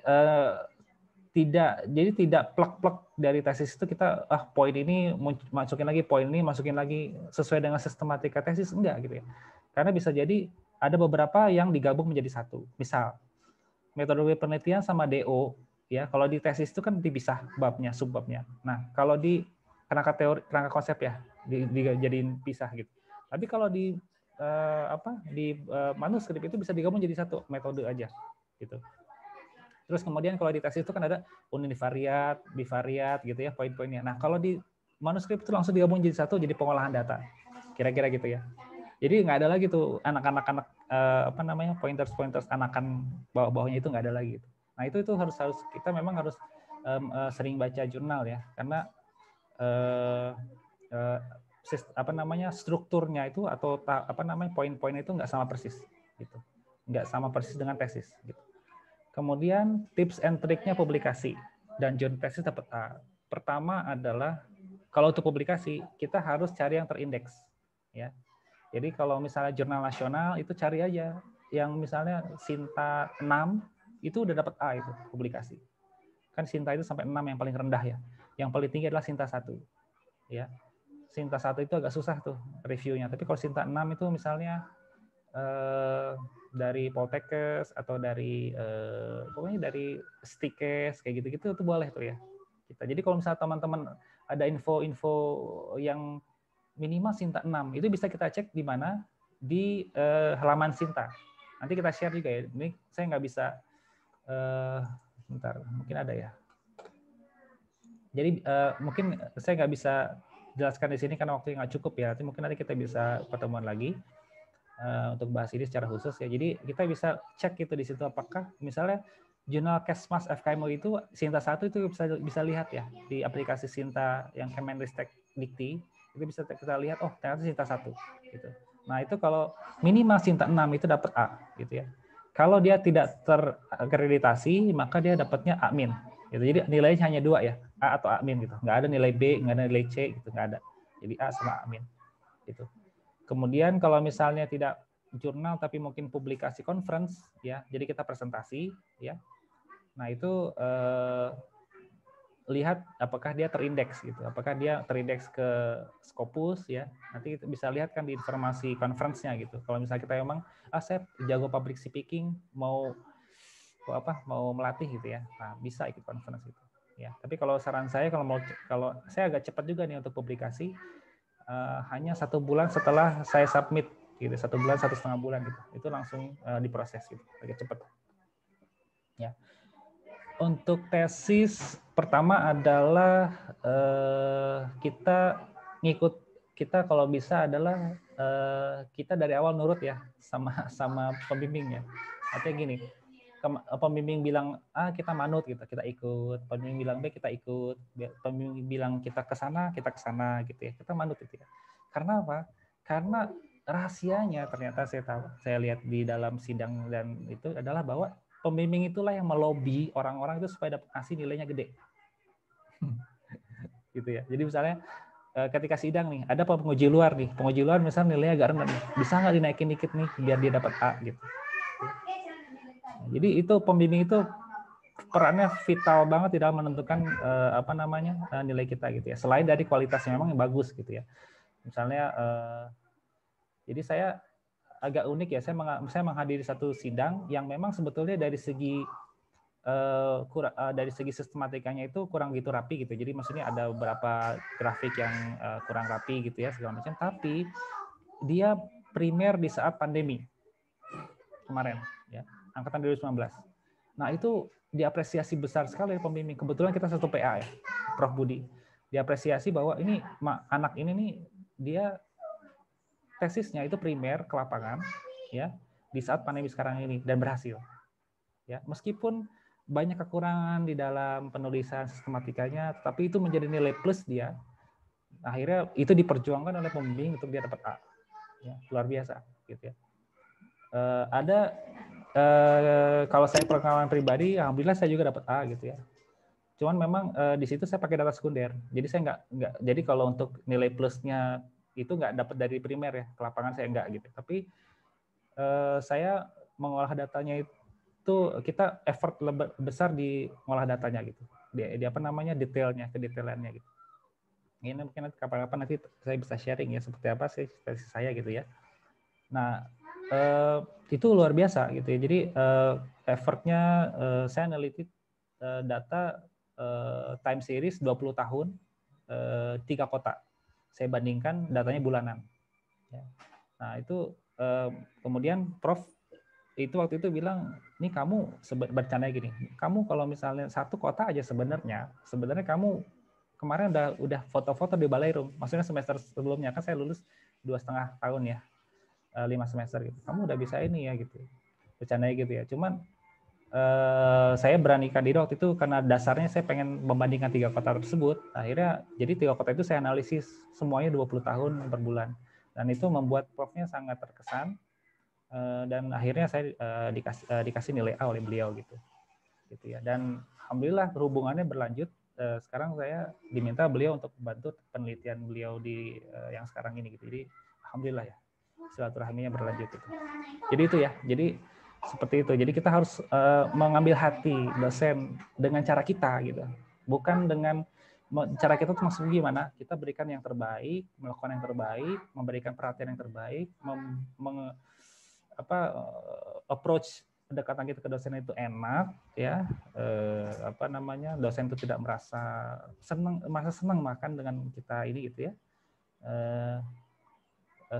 tidak plek-plek dari tesis itu kita poin ini masukin lagi, poin ini masukin lagi sesuai dengan sistematika tesis, enggak gitu ya. Karena bisa jadi ada beberapa yang digabung menjadi satu. Misal metodologi penelitian sama DO ya, kalau di tesis itu kan dipisah babnya, subbabnya. Nah, kalau di kerangka konsep ya dijadiin pisah gitu. Tapi kalau di manuskrip itu bisa digabung jadi satu metode aja gitu. Terus kemudian kalau di tesis itu kan ada univariat, bivariat gitu ya poin-poinnya. Nah, kalau di manuskrip itu langsung digabung jadi satu, jadi pengolahan data. Kira-kira gitu ya. Jadi nggak ada lagi tuh anak-anak pointers anakan bawah-bawahnya itu nggak ada lagi gitu. Nah, itu harus kita memang harus sering baca jurnal ya, karena strukturnya itu atau poin-poinnya itu nggak sama persis gitu, nggak sama persis dengan tesis gitu. Kemudian tips and triknya publikasi dan jurnal tesis dapat A. Pertama adalah kalau untuk publikasi kita harus cari yang terindeks ya. Jadi kalau misalnya jurnal nasional itu cari aja yang misalnya Sinta 6 itu udah dapat A itu publikasi. Kan Sinta itu sampai 6 yang paling rendah ya. Yang paling tinggi adalah Sinta 1. Ya. Sinta 1 itu agak susah tuh reviewnya. Tapi kalau Sinta 6 itu misalnya dari Poltekkes atau dari pokoknya dari Stikes kayak gitu-gitu itu boleh tuh ya. Jadi kalau misalnya teman-teman ada info-info yang minimal Sinta 6, itu bisa kita cek di mana? Di halaman Sinta. Nanti kita share juga ya. Ini saya nggak bisa bentar, mungkin ada ya. Jadi mungkin saya nggak bisa jelaskan di sini karena waktunya nggak cukup ya. Mungkin nanti kita bisa pertemuan lagi untuk bahas ini secara khusus ya. Jadi kita bisa cek itu di situ apakah misalnya jurnal Kesmas FKMU itu Sinta 1 itu bisa lihat ya di aplikasi Sinta yang Kemenristek Dikti itu bisa kita lihat, oh ternyata Sinta 1 gitu. Nah itu kalau minimal Sinta 6 itu dapat A gitu ya. Kalau dia tidak terakreditasi maka dia dapatnya A-, gitu. Jadi nilainya hanya 2 ya, A atau A- gitu. Nggak ada nilai B, nggak ada nilai C gitu, nggak ada. Jadi A sama A- gitu. Kemudian kalau misalnya tidak jurnal tapi mungkin publikasi conference ya, jadi kita presentasi ya. Nah itu lihat apakah dia terindeks gitu, apakah dia terindeks ke Scopus ya. Nanti kita bisa lihat kan di informasi conference-nya gitu. Kalau misalnya kita memang saya jago public speaking, mau melatih gitu ya. Nah, bisa ikut conference gitu. Ya, tapi kalau saran saya kalau saya agak cepat juga nih untuk publikasi, hanya 1 bulan setelah saya submit gitu, 1 bulan 1,5 bulan gitu, itu langsung diproses gitu, agak cepat. Ya. Untuk tesis pertama adalah kita kalau bisa adalah kita dari awal nurut ya sama pembimbingnya. Artinya gini, pembimbing bilang A kita manut gitu, kita ikut. Pembimbing bilang B kita ikut. Pembimbing bilang kita ke sana gitu ya. Kita manut gitu ya. Karena apa? Karena rahasianya ternyata saya lihat di dalam sidang dan itu adalah bahwa pembimbing itulah yang melobi orang-orang itu supaya dapat kasih nilainya gede. Gitu ya. Jadi misalnya ketika sidang nih, ada penguji luar nih. Penguji luar misalnya nilainya agak rendah nih. Bisa nggak dinaikin dikit nih biar dia dapat A gitu. Jadi itu pembimbing itu perannya vital banget di dalam menentukan nilai kita gitu ya. Selain dari kualitasnya memang yang bagus gitu ya. Misalnya jadi saya agak unik ya, saya menghadiri satu sidang yang memang sebetulnya dari segi sistematikanya itu kurang gitu rapi gitu. Jadi maksudnya ada beberapa grafik yang kurang rapi gitu ya segala macam. Tapi dia primer di saat pandemi kemarin ya, angkatan 2019. Nah itu diapresiasi besar sekali oleh pembimbing. Kebetulan kita satu PA ya, Prof Budi. Diapresiasi bahwa ini anak ini nih dia tesisnya itu primer ke lapangan ya di saat pandemi sekarang ini dan berhasil. Ya, meskipun banyak kekurangan di dalam penulisan sistematikanya, tapi itu menjadi nilai plus dia. Akhirnya itu diperjuangkan oleh pembimbing untuk dia dapat A. Ya, luar biasa gitu ya. Kalau saya pengalaman pribadi, alhamdulillah saya juga dapat A gitu ya. Cuman memang di situ saya pakai data sekunder. Jadi saya nggak. Jadi kalau untuk nilai plusnya itu nggak dapat dari primer ya, ke lapangan saya nggak gitu. Tapi saya mengolah datanya itu kita effort besar di mengolah datanya gitu. Di apa namanya detailnya, kedetailannya gitu. Ini mungkin kapan-kapan nanti saya bisa sharing ya seperti apa sih tesis saya gitu ya. Nah itu luar biasa gitu ya. Jadi effortnya saya neliti data time series 20 tahun 3 kota. Saya bandingkan datanya bulanan. Ya. Nah itu kemudian Prof itu waktu itu bilang, nih kamu bercanda gini, kamu kalau misalnya 1 kota aja sebenarnya kamu kemarin udah foto-foto di Balai Rum. Maksudnya semester sebelumnya kan saya lulus 2,5 tahun ya, 5 semester gitu. Kamu udah bisa ini ya gitu, bercanda gitu ya. Cuman saya beranikan diri waktu itu karena dasarnya saya pengen membandingkan 3 kota tersebut. Akhirnya jadi 3 kota itu saya analisis semuanya 20 tahun per bulan. Dan itu membuat Profnya sangat terkesan. Dan akhirnya saya dikasih nilai A oleh beliau gitu ya. Dan alhamdulillah hubungannya berlanjut. Sekarang saya diminta beliau untuk membantu penelitian beliau di yang sekarang ini gitu. Jadi alhamdulillah ya silaturahminya berlanjut gitu. Jadi itu ya. Jadi seperti itu. Jadi kita harus mengambil hati dosen dengan cara kita gitu. Bukan dengan cara kita tuh maksudnya gimana? Kita berikan yang terbaik, melakukan yang terbaik, memberikan perhatian yang terbaik, approach pendekatan kita ke dosen itu enak ya, dosen itu tidak merasa senang makan dengan kita ini gitu ya,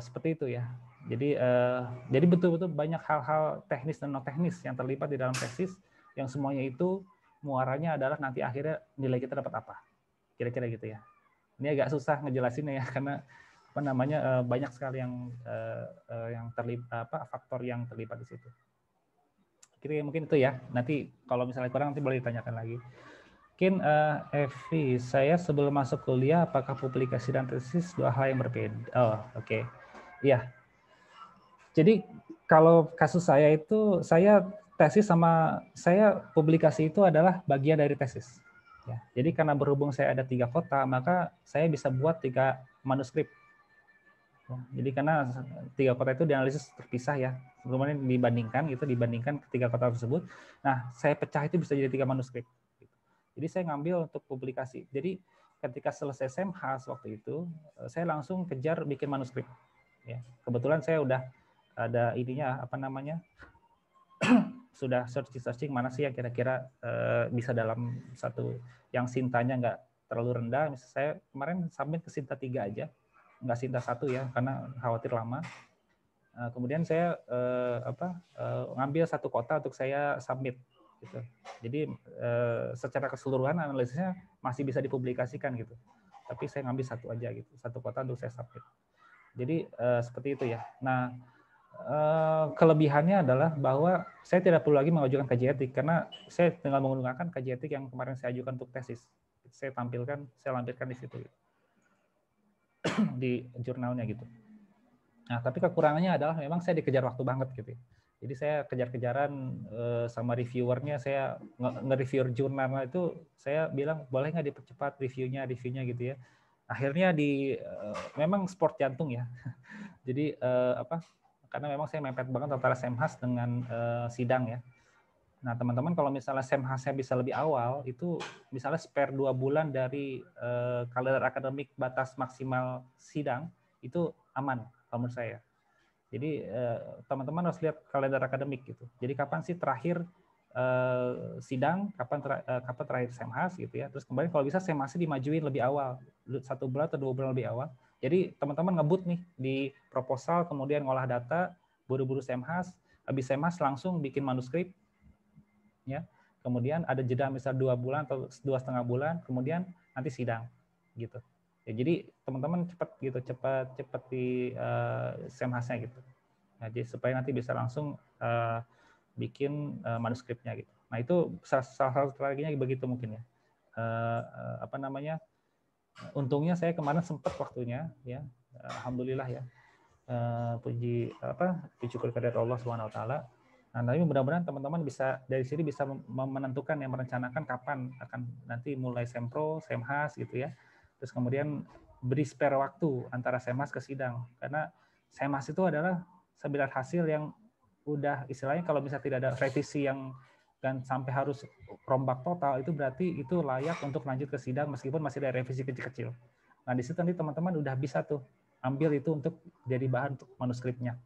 seperti itu ya. Jadi betul-betul banyak hal-hal teknis dan non teknis yang terlibat di dalam tesis yang semuanya itu muaranya adalah nanti akhirnya nilai kita dapat apa, kira-kira gitu ya. Ini agak susah ngejelasinnya ya karena banyak sekali yang terlibat faktor yang terlibat di situ. Kira-kira mungkin itu ya. Nanti kalau misalnya kurang nanti boleh ditanyakan lagi. Mungkin Evi, saya sebelum masuk kuliah, apakah publikasi dan tesis dua hal yang berbeda? Oh, oke. Iya. Jadi kalau kasus saya itu, saya tesis sama saya publikasi itu adalah bagian dari tesis. Ya, jadi karena berhubung saya ada 3 kota, maka saya bisa buat 3 manuskrip. Ya, jadi karena 3 kota itu dianalisis terpisah ya, kemudian dibandingkan ketiga kota tersebut. Nah, saya pecah itu bisa jadi 3 manuskrip. Jadi saya ngambil untuk publikasi. Jadi ketika selesai SEMHAS waktu itu, saya langsung kejar bikin manuskrip. Ya, kebetulan saya udah ada ininya apa namanya, sudah searching mana sih yang kira-kira bisa dalam satu yang sintanya nggak terlalu rendah. Misalnya saya kemarin submit ke Sinta 3 aja, nggak Sinta 1 ya, karena khawatir lama. Kemudian saya ngambil 1 kota untuk saya submit. Gitu. Jadi secara keseluruhan analisisnya masih bisa dipublikasikan gitu. Tapi saya ngambil 1 aja gitu, 1 kota untuk saya submit. Jadi seperti itu ya. Nah, kelebihannya adalah bahwa saya tidak perlu lagi mengajukan kaji etik karena saya tinggal menggunakan kaji etik yang kemarin saya ajukan untuk tesis. Saya lampirkan di situ gitu. Di jurnalnya gitu. Nah, tapi kekurangannya adalah memang saya dikejar waktu banget gitu. Jadi saya kejar-kejaran sama reviewernya, saya nge-review jurnal itu, saya bilang boleh nggak dipercepat reviewnya gitu ya. Akhirnya memang sport jantung ya. Jadi karena memang saya mepet banget antara SEMHAS dengan sidang ya. Nah teman-teman kalau misalnya SEMHAS-nya bisa lebih awal, itu misalnya spare 2 bulan dari kalender akademik batas maksimal sidang, itu aman kalau menurut saya. Jadi teman-teman harus lihat kalender akademik gitu. Jadi kapan sih terakhir sidang, kapan terakhir SEMHAS gitu ya. Terus kembali kalau bisa SEMHAS-nya dimajuin lebih awal, 1 bulan atau 2 bulan lebih awal. Jadi teman-teman ngebut nih di proposal, kemudian ngolah data, buru-buru SEMHAS, habis SEMHAS langsung bikin manuskrip, ya. Kemudian ada jeda misal 2 bulan atau 2,5 bulan, kemudian nanti sidang gitu. Ya, jadi teman-teman cepat di SEMHAS-nya gitu. Nah, jadi supaya nanti bisa langsung bikin manuskripnya gitu. Nah itu salah satu strateginya begitu mungkin ya. Untungnya saya kemarin sempat waktunya ya, alhamdulillah ya. Puji syukur kepada Allah Subhanahu wa taala. Nah, tapi mudah-mudahan teman-teman bisa dari sini bisa menentukan yang merencanakan kapan akan nanti mulai sempro, SEMHAS gitu ya. Terus kemudian beri spare waktu antara SEMHAS ke sidang, karena SEMHAS itu adalah sebilah hasil yang udah istilahnya kalau misalnya tidak ada revisi yang dan sampai harus rombak total, itu berarti itu layak untuk lanjut ke sidang meskipun masih ada revisi kecil-kecil. Nah di situ nanti teman-teman udah bisa tuh ambil itu untuk jadi bahan untuk manuskripnya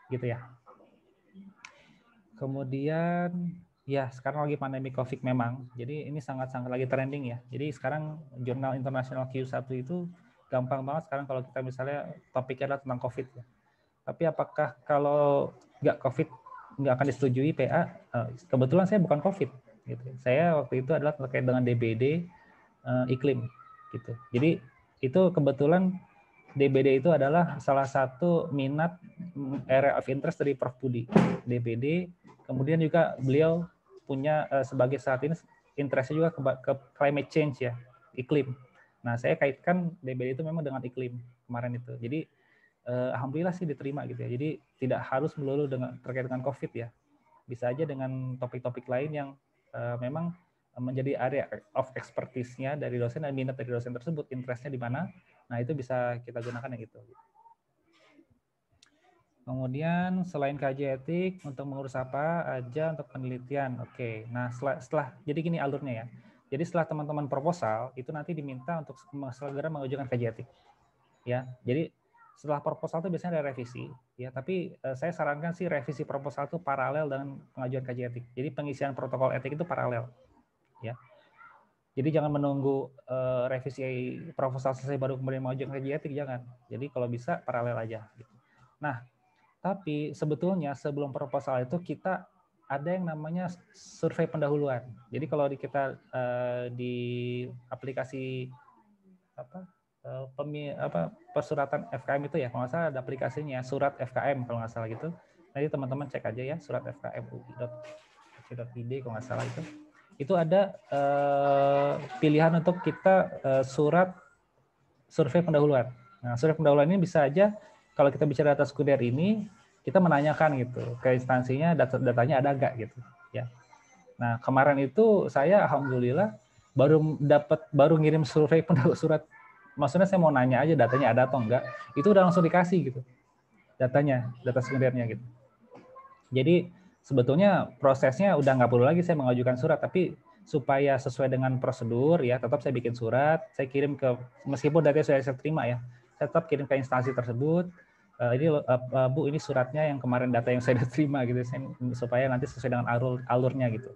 gitu ya. Kemudian ya sekarang lagi pandemi COVID memang, jadi ini sangat-sangat lagi trending ya. Jadi sekarang jurnal internasional Q1 itu gampang banget sekarang kalau kita misalnya topiknya adalah tentang COVID ya. Tapi apakah kalau nggak COVID nggak akan disetujui PA? Kebetulan saya bukan COVID gitu. Saya waktu itu adalah terkait dengan DBD iklim gitu. Jadi itu kebetulan DBD itu adalah salah satu minat area of interest dari Prof. Budi, DBD. Kemudian juga beliau punya sebagai saat ini interestnya juga ke climate change ya, iklim. Nah saya kaitkan DBD itu memang dengan iklim kemarin itu. Jadi alhamdulillah sih diterima gitu ya. Jadi tidak harus melulu terkait dengan COVID ya. Bisa aja dengan topik-topik lain yang memang menjadi area of expertise-nya dari dosen dan minat dari dosen tersebut, interest-nya di mana. Nah, itu bisa kita gunakan yang itu. Kemudian selain kaji etik, untuk mengurus apa aja untuk penelitian. Oke. Nah, setelah jadi gini alurnya ya. Jadi setelah teman-teman proposal, itu nanti diminta untuk segera mengajukan kaji etik. Ya. Jadi setelah proposal itu biasanya ada revisi, ya. Tapi saya sarankan sih revisi proposal itu paralel dengan pengajuan kaji etik. Jadi pengisian protokol etik itu paralel, ya. Jadi jangan menunggu revisi proposal selesai baru kemudian mengajukan kaji etik, jangan. Jadi kalau bisa paralel aja. Gitu. Nah, tapi sebetulnya sebelum proposal itu kita ada yang namanya survei pendahuluan. Jadi kalau kita di aplikasi persuratan FKM itu ya, kalau nggak salah ada aplikasinya surat FKM kalau nggak salah gitu. Nanti teman-teman cek aja ya, surat FKM UI.id kalau nggak salah itu. itu ada pilihan untuk kita surat survei pendahuluan. Nah, survei pendahuluan ini bisa aja kalau kita bicara data sekunder ini, kita menanyakan gitu ke instansinya datanya ada nggak gitu ya. Nah, kemarin itu saya alhamdulillah baru ngirim survei surat, maksudnya saya mau nanya aja datanya ada atau enggak, itu udah langsung dikasih gitu datanya, data sekundernya gitu. Jadi sebetulnya prosesnya udah nggak perlu lagi saya mengajukan surat, tapi supaya sesuai dengan prosedur ya, tetap saya bikin surat, saya kirim ke, meskipun datanya sudah saya terima ya, saya tetap kirim ke instansi tersebut. Ini Bu, ini suratnya yang kemarin data yang saya terima gitu, supaya nanti sesuai dengan alurnya gitu.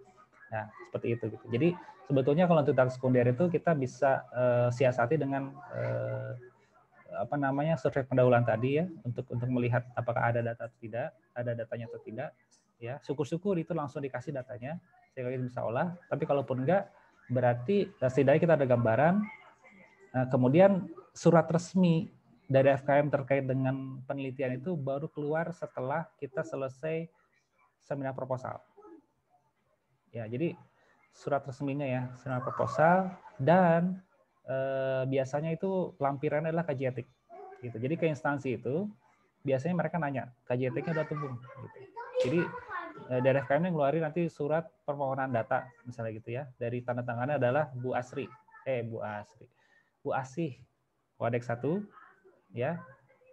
Nah seperti itu gitu. Jadi sebetulnya kalau untuk data sekunder itu kita bisa siasati dengan survei pendahuluan tadi ya, untuk melihat apakah ada data atau tidak, ada datanya atau tidak. Ya, syukur-syukur itu langsung dikasih datanya, sehingga kita bisa olah. Tapi kalaupun enggak, berarti setidaknya kita ada gambaran. Kemudian surat resmi dari FKM terkait dengan penelitian itu baru keluar setelah kita selesai seminar proposal. Ya, jadi surat resminya ya, seminar proposal, dan biasanya itu lampirannya adalah kaji etik. Gitu. Jadi ke instansi itu biasanya mereka nanya kaji etiknya udah tumbuh. Gitu. Jadi dari FKM ngeluarin nanti surat permohonan data misalnya gitu ya, dari tanda tangannya adalah Bu Asih Wadek 1 ya.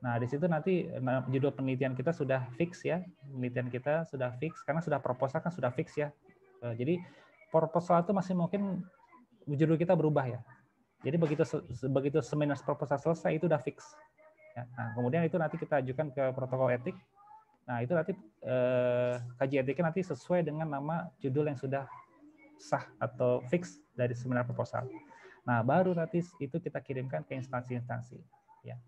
Nah di situ nanti judul penelitian kita sudah fix ya, penelitian kita sudah fix karena sudah proposal kan sudah fix ya. Jadi proposal itu masih mungkin judul kita berubah ya. Jadi begitu seminar proposal selesai itu udah fix. Ya. Nah kemudian itu nanti kita ajukan ke protokol etik. Nah, itu nanti kaji etiknya nanti sesuai dengan nama judul yang sudah sah atau fix dari seminar proposal. Nah, baru nanti itu kita kirimkan ke instansi-instansi. Ya.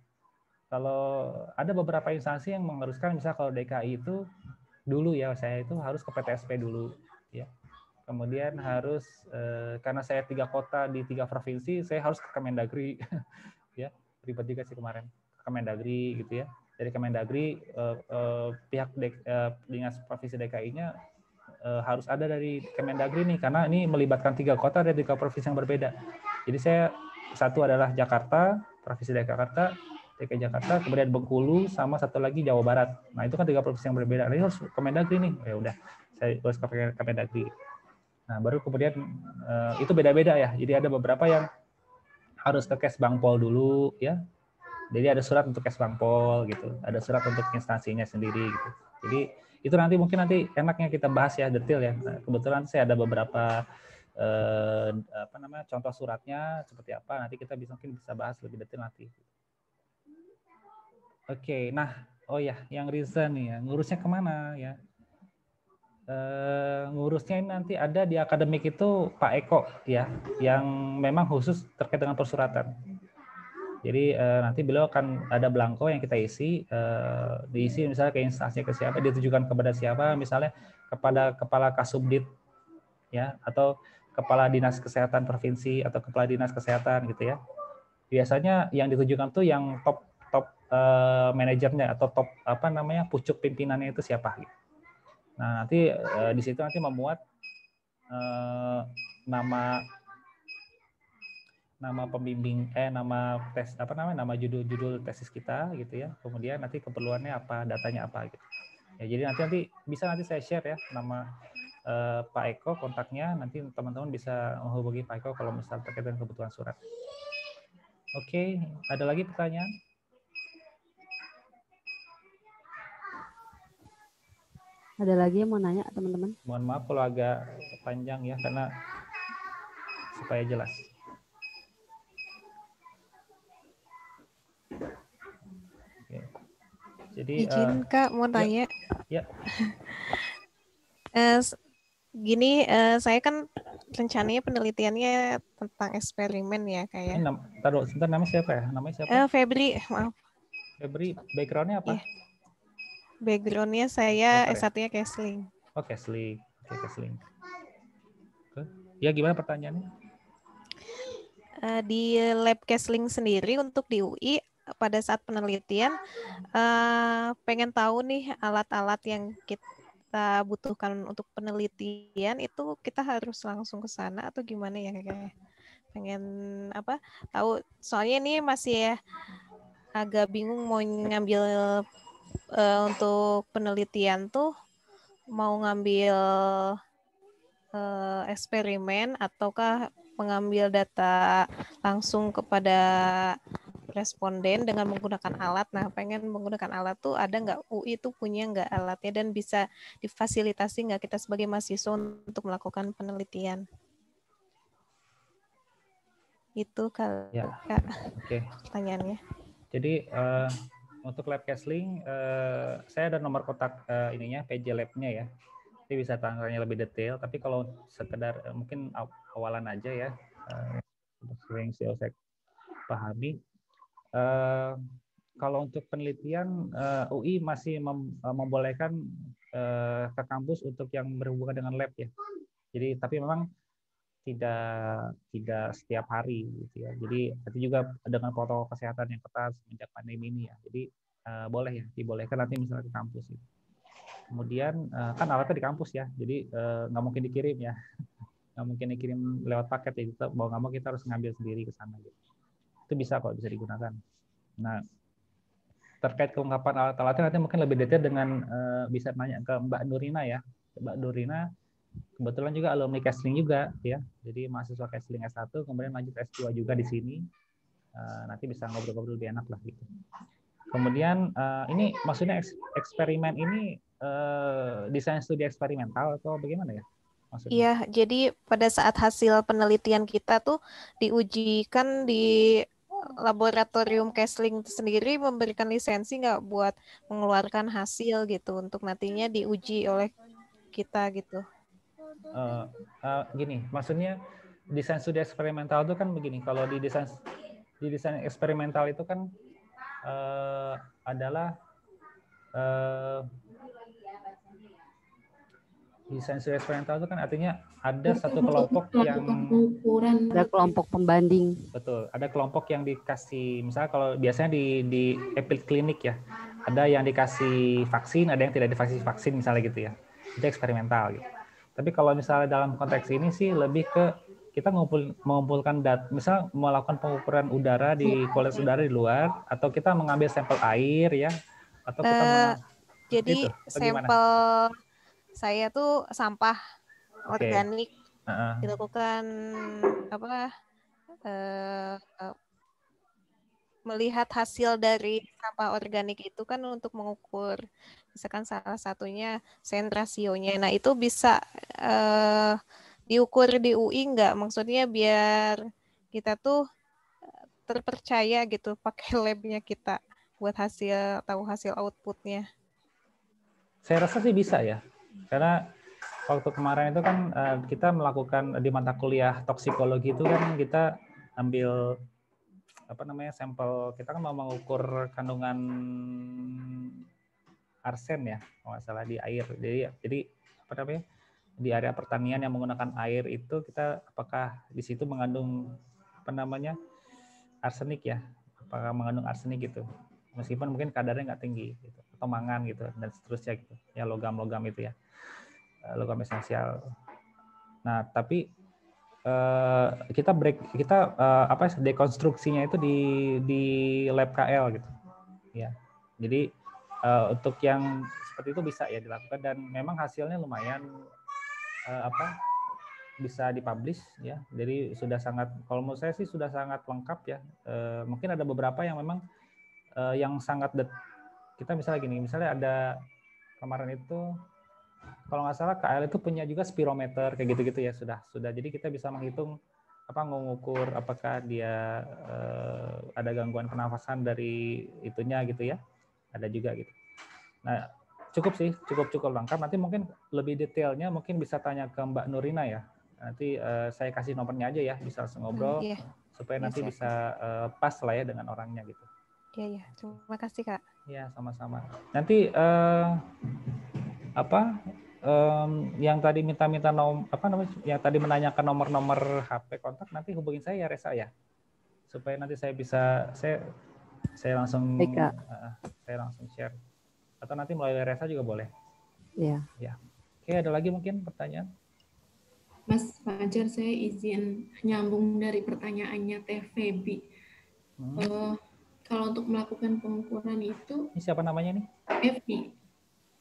Kalau ada beberapa instansi yang mengharuskan, misalnya kalau DKI itu dulu ya, saya itu harus ke PTSP dulu. Ya. Kemudian harus, karena saya 3 kota di 3 provinsi, saya harus ke Kemendagri. Ya, ribet juga sih kemarin. Ke Kemendagri gitu ya. Dari Kemendagri, pihak Dinas Provinsi DKI-nya harus ada dari Kemendagri nih, karena ini melibatkan 3 kota dari 3 provinsi yang berbeda. Jadi saya satu adalah Jakarta, Provinsi DKI Jakarta, kemudian Bengkulu, sama satu lagi Jawa Barat. Nah itu kan 3 provinsi yang berbeda. Ini harus Kemendagri nih. Ya udah, saya harus ke Kemendagri. Nah baru kemudian itu beda-beda ya. Jadi ada beberapa yang harus ke Kesbangpol dulu ya. Jadi ada surat untuk Kesbangpol gitu, ada surat untuk instansinya sendiri gitu. Jadi itu mungkin nanti enaknya kita bahas ya detail ya. Nah, kebetulan saya ada beberapa contoh suratnya seperti apa. Nanti kita mungkin bisa bahas lebih detail nanti. Oke, nah yang reason nih ya, ngurusnya kemana ya? Ngurusnya ini nanti ada di akademik itu Pak Eko ya, yang memang khusus terkait dengan persuratan. Jadi nanti beliau akan ada belangko yang kita isi, diisi misalnya ke instansi ke siapa, ditujukan kepada siapa, misalnya kepada Kepala Kasubdit, ya, atau Kepala Dinas Kesehatan Provinsi atau Kepala Dinas Kesehatan gitu ya. Biasanya yang ditujukan tuh yang top manajernya atau top pucuk pimpinannya itu siapa gitu. Nah nanti di situ nanti memuat nama pembimbing nama tes nama judul tesis kita gitu ya, kemudian nanti keperluannya apa, datanya apa gitu ya. Jadi nanti bisa saya share ya nama Pak Eko, kontaknya, nanti teman-teman bisa menghubungi Pak Eko kalau misalnya terkait dengan kebutuhan surat. Oke, ada lagi pertanyaan? Ada lagi yang mau nanya teman-teman? Mohon maaf kalau agak panjang ya, karena supaya jelas. Jadi izin Kak mau tanya. Ya. Gini, saya kan rencananya penelitiannya tentang eksperimen ya kayak. Taruh sebentar, namanya siapa ya? Namanya siapa? Febri, maaf. Febri, backgroundnya apa? Yeah. Backgroundnya saya S1-nya Kesling. Oh, Kesling. Oke, Kesling. Ya, gimana pertanyaannya? Di lab Kesling sendiri untuk di UI pada saat penelitian pengen tahu nih alat-alat yang kita butuhkan untuk penelitian itu kita harus langsung ke sana atau gimana ya kayak pengen apa tahu soalnya ini masih ya agak bingung mau ngambil untuk penelitian tuh mau ngambil eksperimen ataukah mengambil data langsung kepada responden dengan menggunakan alat. Nah, pengen menggunakan alat tuh ada nggak UI tuh punya nggak alatnya dan bisa difasilitasi nggak kita sebagai mahasiswa untuk melakukan penelitian? Itu Kak, Ya, oke. Pertanyaannya. Jadi untuk lab Kesling, saya ada nomor kontak ininya, PJ Lab-nya ya. Jadi bisa tanya lebih detail. Tapi kalau sekedar mungkin awalan aja ya, sering saya pahami. Kalau untuk penelitian, UI masih membolehkan ke kampus untuk yang berhubungan dengan lab ya. Jadi tapi memang tidak setiap hari gitu ya. Jadi itu juga dengan protokol kesehatan yang ketat semenjak pandemi ini ya. Jadi boleh ya, dibolehkan nanti misalnya ke kampus gitu. Kemudian kan alatnya di kampus ya, jadi nggak mungkin dikirim ya, nggak mungkin dikirim lewat paket ya. Kita mau nggak mau kita harus ngambil sendiri ke sana gitu. Itu bisa kok, bisa digunakan. Nah, terkait kelengkapan alat-alatnya nanti mungkin lebih detail dengan bisa nanya ke Mbak Nurina ya. Mbak Nurina kebetulan juga alumni Kesling juga ya. Jadi mahasiswa Kesling S1 kemudian lanjut S2 juga di sini. Nanti bisa ngobrol-ngobrol lebih enak lah gitu. Kemudian ini maksudnya eksperimen ini desain studi eksperimental atau bagaimana ya? Maksudnya? Iya, jadi pada saat hasil penelitian kita tuh diujikan di laboratorium Kesling sendiri memberikan lisensi nggak buat mengeluarkan hasil gitu untuk nantinya diuji oleh kita gitu. Gini, maksudnya desain studi eksperimental itu kan begini. Kalau di desain eksperimental itu kan adalah desain studi eksperimental itu kan artinya ada satu kelompok yang ada kelompok pembanding. Betul, ada kelompok yang dikasih, misalnya kalau biasanya di epic klinik ya, ada yang dikasih vaksin, ada yang tidak dikasih vaksin misalnya gitu ya. Itu eksperimental gitu. Tapi kalau misalnya dalam konteks ini sih lebih ke kita mengumpulkan data, misal melakukan pengukuran udara di kualitas udara di luar, atau kita mengambil sampel air ya, atau kita jadi gitu, sampel saya tuh sampah organik dilakukan apa melihat hasil dari sampah organik itu kan untuk mengukur misalkan salah satunya sentrasionya. Nah itu bisa diukur di UI nggak? Maksudnya biar kita tuh terpercaya gitu pakai labnya kita buat tahu hasil outputnya. Saya rasa sih bisa ya, karena waktu kemarin itu kan kita melakukan di mata kuliah toksikologi itu kan kita ambil sampel, kita kan mau mengukur kandungan arsen ya, kalau nggak salah di air. Jadi di area pertanian yang menggunakan air itu kita apakah di situ mengandung arsenik ya, apakah mengandung arsenik gitu, meskipun mungkin kadarnya nggak tinggi gitu, atau mangan gitu dan seterusnya gitu ya, logam-logam itu ya, logam esensial. Nah tapi kita dekonstruksinya itu di lab KL gitu ya. Jadi untuk yang seperti itu bisa ya dilakukan dan memang hasilnya lumayan bisa dipublish ya. Jadi sudah sangat, kalau menurut saya sih sudah sangat lengkap ya. Mungkin ada beberapa yang memang yang sangat kita misalnya ada kemarin itu kalau nggak salah KL itu punya juga spirometer kayak gitu-gitu ya, sudah. Jadi kita bisa menghitung mengukur apakah dia ada gangguan pernafasan dari itunya gitu ya. Ada juga gitu. Nah, cukup lengkap. Nanti mungkin lebih detailnya mungkin bisa tanya ke Mbak Nurina ya. Nanti saya kasih nomornya aja ya, bisa langsung ngobrol supaya nanti bisa pas lah ya dengan orangnya gitu. Iya. Terima kasih Kak. Iya, sama-sama. Nanti yang tadi minta yang tadi menanyakan nomor HP kontak, nanti hubungin saya ya Resa ya, supaya nanti saya bisa saya langsung saya langsung share, atau nanti melalui Resa juga boleh. Ya. Ya. Oke, ada lagi mungkin pertanyaan? Mas Fajar, saya izin nyambung dari pertanyaannya Teh Febi. Kalau untuk melakukan pengukuran itu, Ini siapa namanya nih?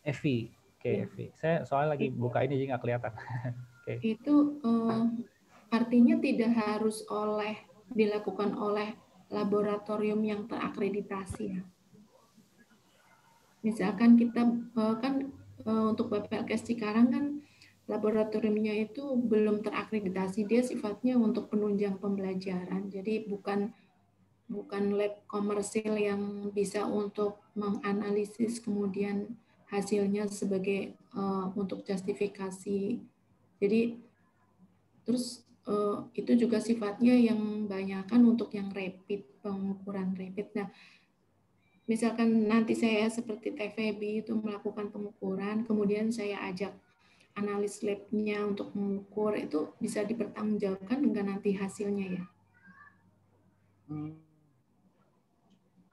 Evi. Oke, Ya. Evi. Saya soalnya lagi buka ini jadi nggak kelihatan. Oke. Itu artinya tidak harus dilakukan oleh laboratorium yang terakreditasi ya. Misalkan kita kan untuk BPLKes Cikarang kan laboratoriumnya itu belum terakreditasi, dia sifatnya untuk penunjang pembelajaran. Jadi bukan lab komersil yang bisa untuk menganalisis kemudian hasilnya sebagai untuk justifikasi. Jadi terus itu juga sifatnya yang banyakan untuk yang rapid, pengukuran rapid. Nah, misalkan nanti saya seperti TVB itu melakukan pengukuran, kemudian saya ajak analis labnya untuk mengukur, itu bisa dipertanggungjawabkan dengan nanti hasilnya ya?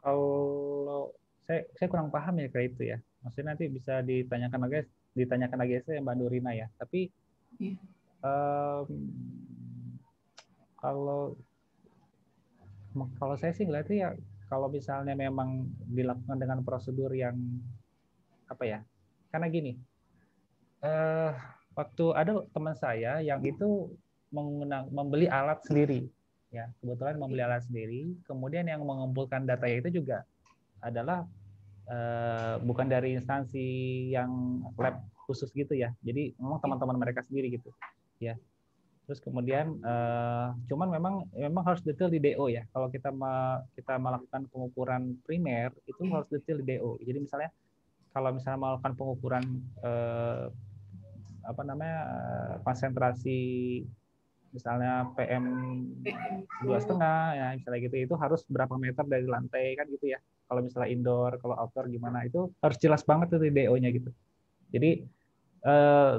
Kalau saya kurang paham ya kayak itu ya. Maksudnya nanti bisa ditanyakan lagi saya Mbak Dorina ya. Tapi kalau saya sih ngeliatnya ya kalau misalnya memang dilakukan dengan prosedur yang apa ya? Karena gini, waktu ada teman saya yang itu membeli alat sendiri, ya kebetulan membeli alat sendiri, kemudian yang mengumpulkan data itu juga adalah bukan dari instansi yang lab khusus gitu ya, jadi memang teman-teman mereka sendiri gitu, ya. Terus kemudian cuman memang harus detail di DO ya. Kalau kita melakukan pengukuran primer itu harus detail di DO. Jadi misalnya kalau misalnya melakukan pengukuran konsentrasi misalnya PM 2,5 ya misalnya gitu, itu harus berapa meter dari lantai kan gitu ya. Kalau misalnya indoor, kalau outdoor gimana, itu harus jelas banget itu di DO-nya gitu. Jadi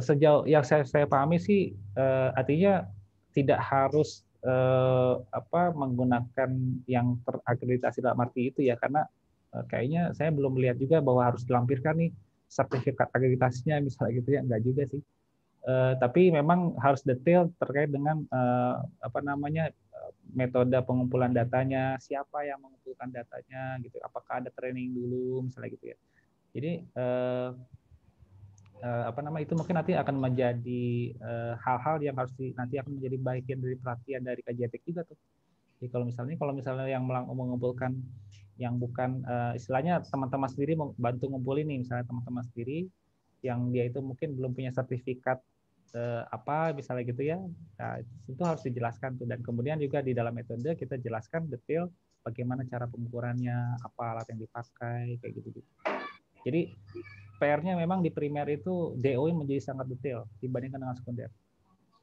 sejauh yang saya pahami sih artinya tidak harus menggunakan yang terakreditasi dalam arti itu ya, karena kayaknya saya belum melihat juga bahwa harus dilampirkan nih sertifikat akreditasinya misalnya gitu ya, enggak juga sih. Tapi memang harus detail terkait dengan metode pengumpulan datanya, siapa yang mengumpulkan datanya gitu, apakah ada training dulu misalnya gitu ya. Jadi itu mungkin nanti akan menjadi hal-hal yang harus nanti akan menjadi bagian dari perhatian dari KJTek juga tuh. Jadi kalau misalnya yang mengumpulkan yang bukan istilahnya teman-teman sendiri bantu ngumpulin nih, misalnya teman-teman sendiri yang dia itu mungkin belum punya sertifikat misalnya gitu ya, nah, itu harus dijelaskan tuh, dan kemudian juga di dalam metode kita jelaskan detail bagaimana cara pengukurannya, apa alat yang dipakai kayak gitu. Jadi PR-nya memang di primer itu DO menjadi sangat detail dibandingkan dengan sekunder.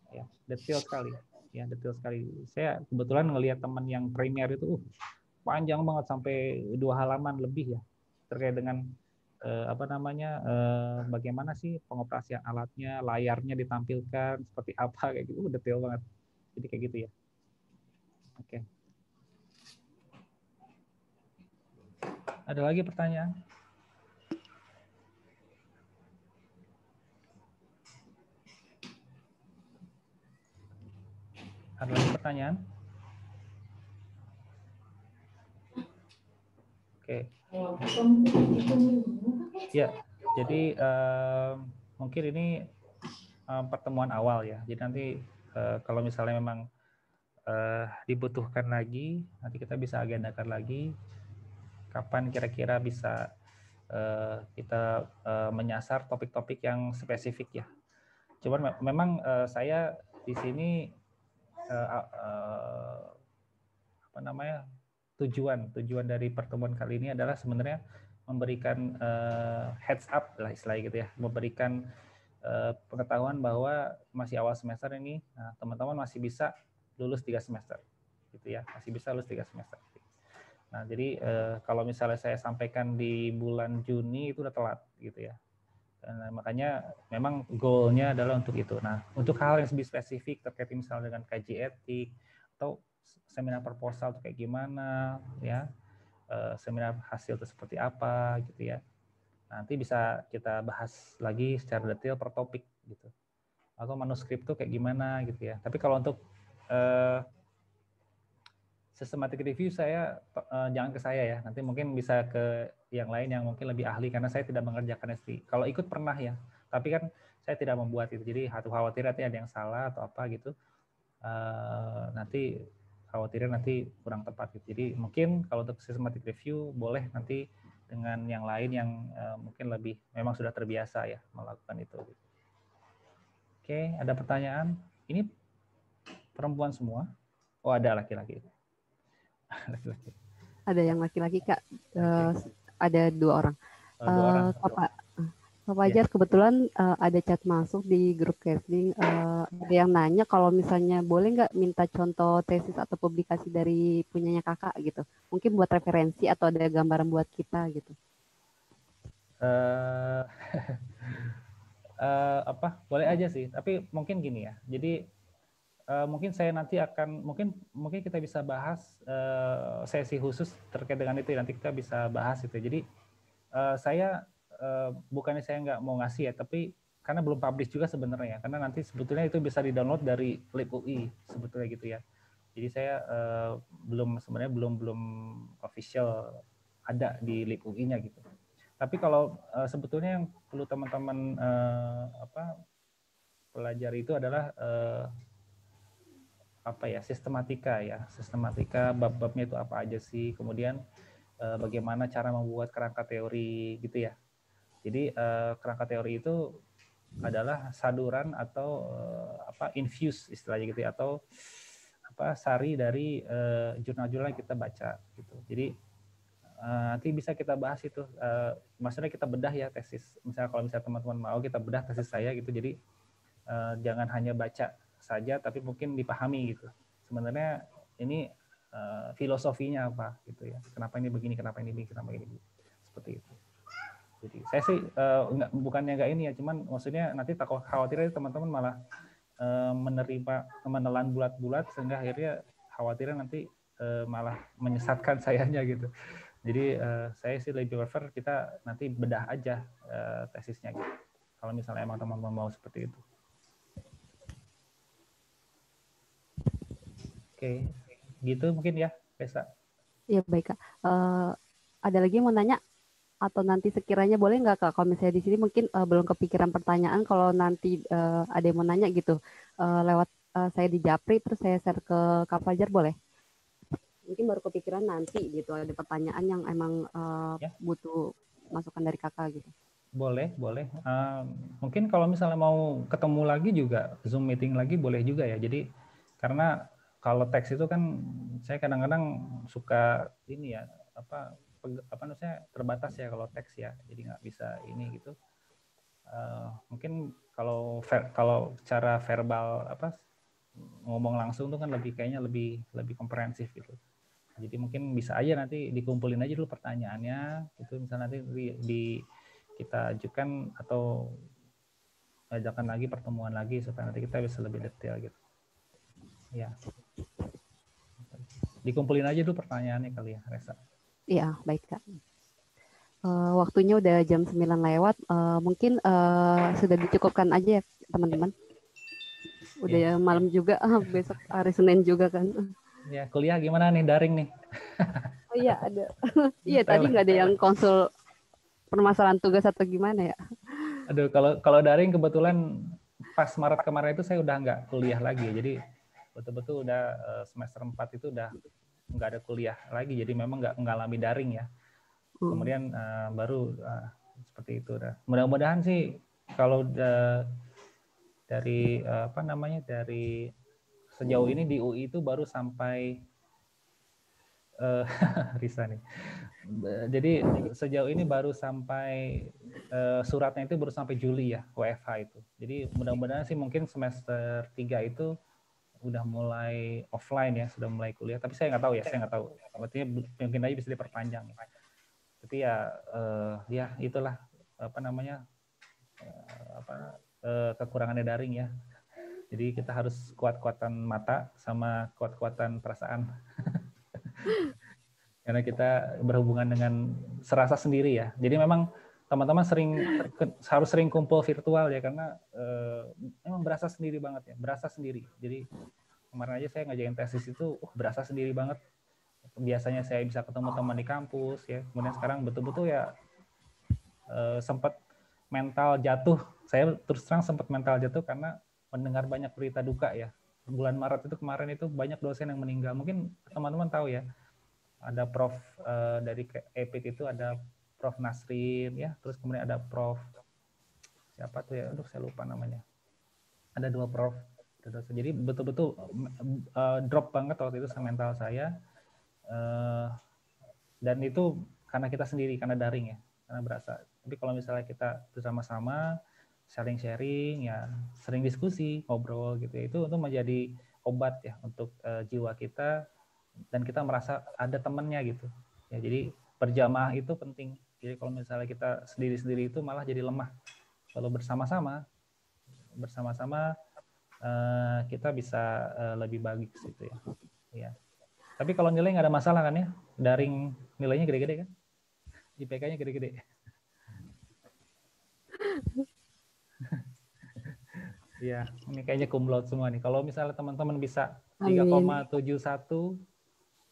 Ya, detail sekali. Ya, detail sekali. Saya kebetulan ngelihat teman yang primer itu panjang banget sampai 2 halaman lebih ya terkait dengan bagaimana sih pengoperasian alatnya, layarnya ditampilkan seperti apa kayak gitu, detail banget. Jadi kayak gitu ya. Oke. Ada lagi pertanyaan? Ada lagi pertanyaan? Oke. Ya, jadi mungkin ini pertemuan awal ya. Jadi nanti kalau misalnya memang dibutuhkan lagi, nanti kita bisa agendakan lagi kapan kira-kira bisa kita menyasar topik-topik yang spesifik ya. Cuman memang saya di sini tujuan dari pertemuan kali ini adalah sebenarnya memberikan heads up lah istilahnya gitu ya, memberikan pengetahuan bahwa masih awal semester ini, teman-teman masih bisa lulus 3 semester gitu ya, masih bisa lulus 3 semester. Nah, jadi kalau misalnya saya sampaikan di bulan Juni itu udah telat gitu ya. Dan makanya memang goal-nya adalah untuk itu. Nah, untuk hal yang lebih spesifik terkait misalnya dengan kaji etik atau seminar proposal kayak gimana ya, seminar hasil itu seperti apa gitu ya. Nanti bisa kita bahas lagi secara detail per topik gitu. Atau manuskrip tuh kayak gimana gitu ya. Tapi kalau untuk systematic review saya jangan ke saya ya. Nanti mungkin bisa ke yang lain yang mungkin lebih ahli karena saya tidak mengerjakan ST. Kalau ikut pernah ya, tapi kan saya tidak membuat itu. Jadi khawatir nanti ada yang salah atau apa gitu. Nanti khawatirnya nanti kurang tepat gitu. Jadi mungkin kalau untuk systematic review boleh nanti dengan yang lain yang mungkin lebih memang sudah terbiasa ya melakukan itu. Oke, ada pertanyaan? Ini perempuan semua? Oh, ada laki-laki. Laki-laki. Ada yang laki-laki, Kak. Ada 2 orang. Pak Fajar, kebetulan ada chat masuk di grup casting. Ada yang nanya kalau misalnya boleh nggak minta contoh tesis atau publikasi dari punyanya kakak gitu. Mungkin buat referensi atau ada gambaran buat kita gitu. Boleh aja sih. Tapi mungkin gini ya. Jadi mungkin saya nanti akan mungkin kita bisa bahas sesi khusus terkait dengan itu. Nanti kita bisa bahas itu. Jadi saya bukannya saya nggak mau ngasih ya, tapi karena belum publish juga sebenarnya, karena nanti sebetulnya itu bisa di-download dari Lib UI sebetulnya gitu ya. Jadi saya sebenarnya belum official ada di Lib UI-nya gitu. Tapi kalau sebetulnya yang perlu teman-teman pelajari itu adalah sistematika bab-babnya itu apa aja sih, kemudian bagaimana cara membuat kerangka teori gitu ya. Jadi kerangka teori itu adalah saduran atau infuse istilahnya gitu ya, atau sari dari jurnal-jurnal yang kita baca gitu. Jadi nanti bisa kita bahas itu, maksudnya kita bedah ya tesis. Misalnya kalau teman-teman mau kita bedah tesis saya gitu. Jadi jangan hanya baca saja, tapi mungkin dipahami gitu. Sebenarnya ini filosofinya apa gitu ya. Kenapa ini begini, kenapa ini begini, kenapa ini begini. Seperti itu. Jadi saya sih bukannya nggak ini ya, cuman maksudnya nanti tak khawatirnya teman-teman malah menelan bulat-bulat sehingga akhirnya khawatirnya nanti malah menyesatkan sayanya gitu. Jadi saya sih lebih prefer kita nanti bedah aja tesisnya gitu. Kalau misalnya emang teman-teman mau seperti itu. Oke, gitu mungkin ya, Pesa. Iya baik Kak. Ada lagi yang mau nanya? Atau nanti sekiranya boleh nggak Kak, kalau misalnya di sini mungkin belum kepikiran pertanyaan, kalau nanti ada yang mau nanya gitu, lewat saya di Japri, terus saya share ke Kak Fajar boleh? Mungkin baru kepikiran nanti gitu, ada pertanyaan yang emang butuh masukan dari kakak gitu. Boleh. Mungkin kalau misalnya mau ketemu lagi juga, Zoom meeting lagi boleh juga ya. Jadi karena kalau teks itu kan saya kadang-kadang suka ini ya, maksudnya terbatas ya kalau teks ya, jadi nggak bisa ini gitu. Mungkin kalau cara verbal ngomong langsung tuh kan kayaknya lebih komprehensif gitu. Jadi mungkin bisa aja nanti dikumpulin aja dulu pertanyaannya, itu misalnya nanti kita ajukan atau ajakan lagi pertemuan lagi supaya nanti kita bisa lebih detail gitu. Ya. Dikumpulin aja dulu pertanyaannya kali ya, Resa. Iya, baik Kak. Waktunya udah jam 9 lewat. Mungkin sudah dicukupkan aja ya teman-teman. Udah malam juga, besok hari Senin juga kan. Ya, kuliah gimana nih, daring nih? Oh iya, ada. Iya, tadi nggak ada yang konsul permasalahan tugas atau gimana ya? Aduh, kalau daring kebetulan pas Maret kemarin itu saya udah nggak kuliah lagi. Jadi betul-betul udah semester 4 itu udah nggak ada kuliah lagi, jadi memang nggak mengalami daring ya. Kemudian baru seperti itu. Mudah-mudahan sih kalau dari dari sejauh ini di UI itu baru sampai Risa nih. Jadi sejauh ini baru sampai suratnya itu baru sampai Juli ya, WFH itu. Jadi mudah-mudahan sih mungkin semester 3 itu udah mulai offline ya, sudah mulai kuliah. Tapi saya nggak tahu. Artinya mungkin aja bisa diperpanjang. Tapi ya itulah kekurangannya daring ya. Jadi kita harus kuat-kuatan mata sama kuat-kuatan perasaan. Karena kita berhubungan dengan serasa sendiri ya. Jadi memang teman-teman harus sering kumpul virtual ya, karena emang berasa sendiri banget ya, berasa sendiri. Jadi kemarin aja saya ngajakin tesis itu berasa sendiri banget. Biasanya saya bisa ketemu teman di kampus ya, kemudian sekarang betul-betul ya sempat mental jatuh. Saya terus terang sempat mental jatuh karena mendengar banyak berita duka ya. Bulan Maret itu kemarin itu banyak dosen yang meninggal. Mungkin teman-teman tahu ya, ada Prof dari EPIT itu ada Prof Nasrin ya, terus kemudian ada Prof siapa tuh ya, aduh saya lupa namanya. Ada 2 Prof. Jadi betul-betul drop banget waktu itu mental saya. Dan itu karena kita sendiri, karena daring ya, karena berasa. Tapi kalau misalnya kita bersama-sama, sharing-sharing ya, sering diskusi, ngobrol gitu ya, itu untuk menjadi obat ya untuk jiwa kita, dan kita merasa ada temannya gitu. Ya, jadi berjamaah itu penting. Jadi kalau misalnya kita sendiri-sendiri itu malah jadi lemah. Kalau bersama-sama kita bisa lebih bagus gitu ya. Ya. Tapi kalau nilai nggak ada masalah kan ya? Daring nilainya gede-gede kan? IPK-nya gede-gede. Ya, ini kayaknya cum laude semua nih. Kalau misalnya teman-teman bisa 3,71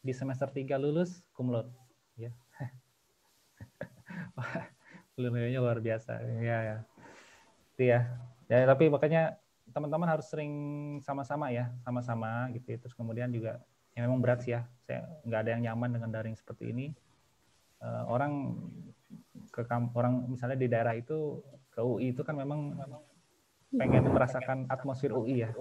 di semester 3 lulus, cum laude. Ya. Nilainya luar biasa. Ya. Itu ya. Ya, tapi makanya teman-teman harus sering sama-sama ya, sama-sama gitu. Terus kemudian juga ya memang berat sih ya. Saya nggak ada yang nyaman dengan daring seperti ini. Orang misalnya di daerah itu ke UI itu kan memang pengen merasakan atmosfer UI ya.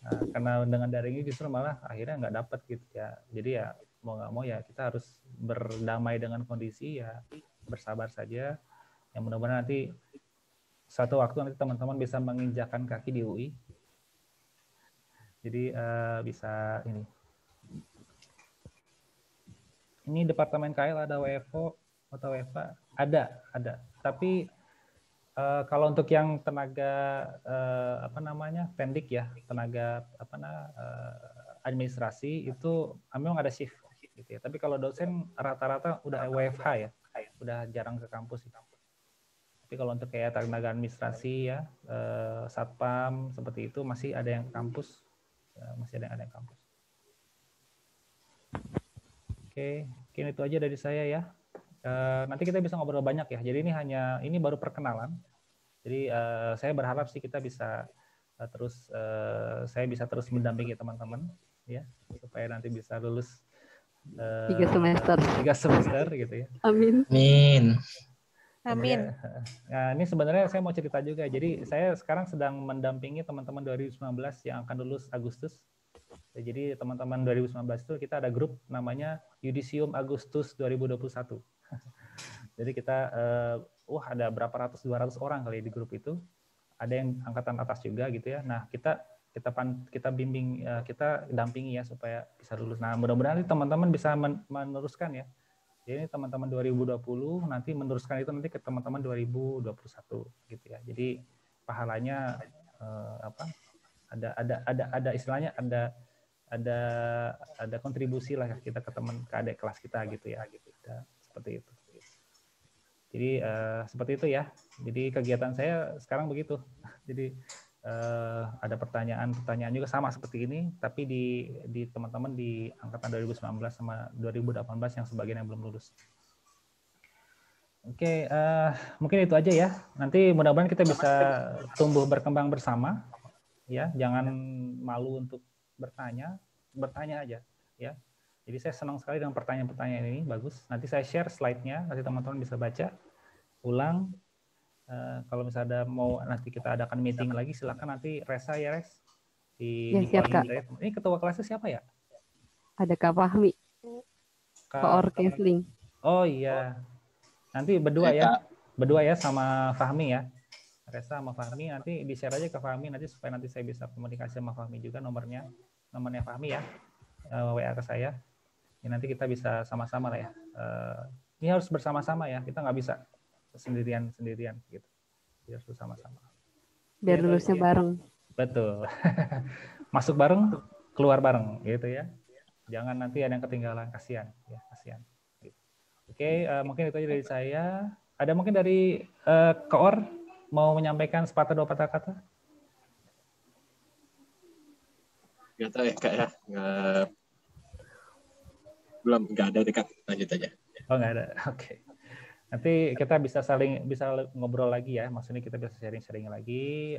Nah, karena dengan daring ini justru malah akhirnya nggak dapat gitu ya. Jadi ya mau nggak mau ya kita harus berdamai dengan kondisi ya, bersabar saja. Yang mudah-mudahan nanti suatu waktu nanti teman-teman bisa menginjakan kaki di UI. Jadi bisa ini. Ini Departemen KL ada WFO atau WFA? Ada. Tapi kalau untuk yang tenaga pendik ya, tenaga administrasi itu memang ada shift gitu ya. Tapi kalau dosen rata-rata udah WFH ya, udah jarang ke kampus. Tapi kalau untuk kayak tenaga administrasi ya, satpam seperti itu masih ada yang ke kampus, masih ada yang kampus. Oke, mungkin itu aja dari saya ya. Nanti kita bisa ngobrol banyak ya. Jadi ini baru perkenalan. Jadi saya berharap sih kita bisa saya bisa terus mendampingi teman-teman ya, supaya nanti bisa lulus 3 semester gitu ya. Amin. Amin. Nah, ini sebenarnya saya mau cerita juga. Jadi saya sekarang sedang mendampingi teman-teman 2019 yang akan lulus Agustus. Jadi teman-teman 2019 itu kita ada grup namanya Yudisium Agustus 2021. Jadi kita ada berapa ratus, 200 orang kali di grup itu. Ada yang angkatan atas juga gitu ya. Nah, kita bimbing, kita dampingi ya supaya bisa lulus. Nah, mudah-mudahan teman-teman bisa meneruskan ya. Jadi teman-teman 2020 nanti meneruskan itu nanti ke teman-teman 2021 gitu ya. Jadi pahalanya ada istilahnya ada kontribusi lah kita ke adik kelas kita gitu ya, gitu. Seperti itu. Jadi seperti itu ya. Jadi kegiatan saya sekarang begitu. Jadi ada pertanyaan juga sama seperti ini, tapi di teman-teman di angkatan 2019 sama 2018 yang sebagian yang belum lulus. Oke, mungkin itu aja ya. Nanti mudah-mudahan kita bisa tumbuh berkembang bersama. Ya, jangan malu untuk bertanya aja ya. Jadi saya senang sekali dengan pertanyaan-pertanyaan ini, bagus. Nanti saya share slide-nya, nanti teman-teman bisa baca ulang. Kalau misalnya nanti kita adakan meeting lagi, silakan nanti Resa ya Res di siap, Kak. Ini ketua kelasnya siapa ya? Ada Kak Fahmi. Koordinating. Oh iya. Nanti berdua ya sama Fahmi ya. Resa sama Fahmi nanti di-share aja ke Fahmi nanti supaya nanti saya bisa komunikasi sama Fahmi juga nomornya Fahmi ya, WA ke saya. Ya, nanti kita bisa sama-sama lah ya. Ini harus bersama-sama ya, kita nggak bisa sendirian gitu. Jadi harus bersama-sama. Biar lulusnya bareng. Betul. Masuk bareng, keluar bareng gitu ya. Jangan nanti ada yang ketinggalan, kasihan ya, kasihan. Gitu. Oke, mungkin itu aja dari saya. Ada mungkin dari Koor mau menyampaikan sepatah dua patah kata? Nggak tahu ya Kak ya. Nggak ada dekat, lanjut aja. Oh nggak ada, oke. Nanti kita bisa ngobrol lagi ya, maksudnya kita bisa sharing-sharing lagi.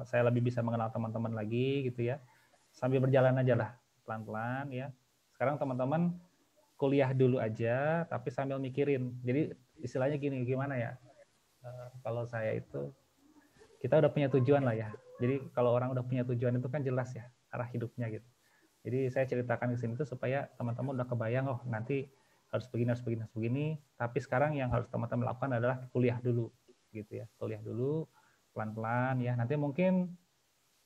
Saya lebih bisa mengenal teman-teman lagi gitu ya. Sambil berjalan aja lah, pelan-pelan ya. Sekarang teman-teman kuliah dulu aja, tapi sambil mikirin. Jadi istilahnya gini, gimana ya? Kalau saya itu, kita udah punya tujuan lah ya. Jadi kalau orang udah punya tujuan itu kan jelas ya, arah hidupnya gitu. Jadi saya ceritakan di sini tuh supaya teman-teman udah kebayang, oh nanti harus begini, tapi sekarang yang harus teman-teman lakukan adalah kuliah dulu, gitu ya, kuliah dulu, pelan-pelan ya, nanti mungkin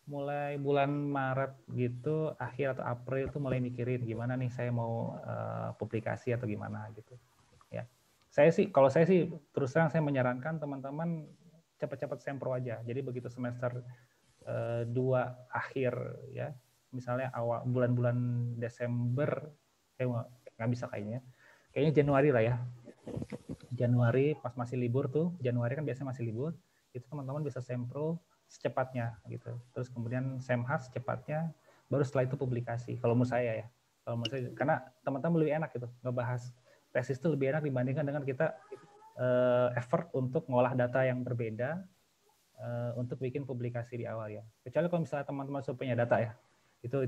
mulai bulan Maret gitu, akhir atau April itu mulai mikirin gimana nih saya mau publikasi atau gimana gitu, ya. Kalau saya sih terus terang saya menyarankan teman-teman cepat-cepat sempro aja, jadi begitu semester 2 akhir ya, misalnya awal bulan-bulan Desember, nggak bisa kayaknya Januari lah ya. Januari pas masih libur tuh, Januari kan biasanya masih libur, itu teman-teman bisa sempro secepatnya gitu. Terus kemudian semhas secepatnya, baru setelah itu publikasi. Kalau menurut saya ya, karena teman-teman lebih enak gitu ngebahas tesis itu lebih enak dibandingkan dengan kita effort untuk ngolah data yang berbeda untuk bikin publikasi di awal ya. Kecuali kalau misalnya teman-teman sudah punya data ya, itu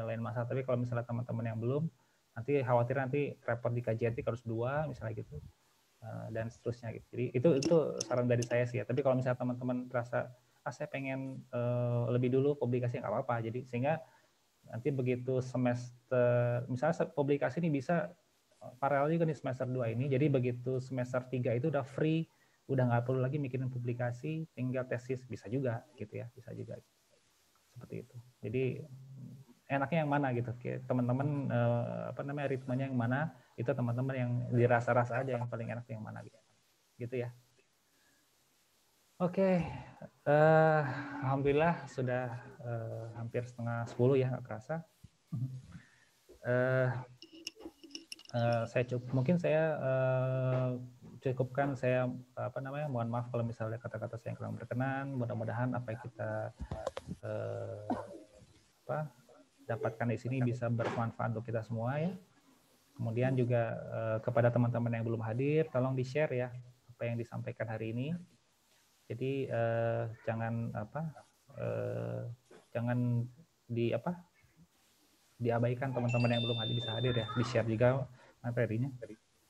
lain masalah. Tapi kalau misalnya teman-teman yang belum, nanti khawatir nanti repot di KJT harus 2 misalnya gitu, dan seterusnya gitu. Jadi itu saran dari saya sih ya. Tapi kalau misalnya teman-teman terasa saya pengen lebih dulu publikasi, nggak apa-apa. Jadi sehingga nanti begitu semester misalnya publikasi ini bisa paralel juga di semester 2 ini. Jadi begitu semester 3 itu udah free, udah nggak perlu lagi mikirin publikasi, tinggal tesis, bisa juga gitu ya, bisa juga seperti itu. Jadi enaknya yang mana gitu, teman-teman ritmenya yang mana, itu teman-teman yang dirasa-rasa aja yang paling enak yang mana gitu ya. Oke, alhamdulillah sudah hampir setengah 10 ya, nggak kerasa. Mungkin saya cukupkan, saya mohon maaf kalau misalnya kata-kata saya yang kurang berkenan. Mudah-mudahan apa yang kita dapatkan di sini bisa bermanfaat untuk kita semua ya. Kemudian juga kepada teman-teman yang belum hadir, tolong di-share ya apa yang disampaikan hari ini. Jadi jangan diabaikan teman-teman yang belum hadir bisa hadir ya, di-share juga materinya.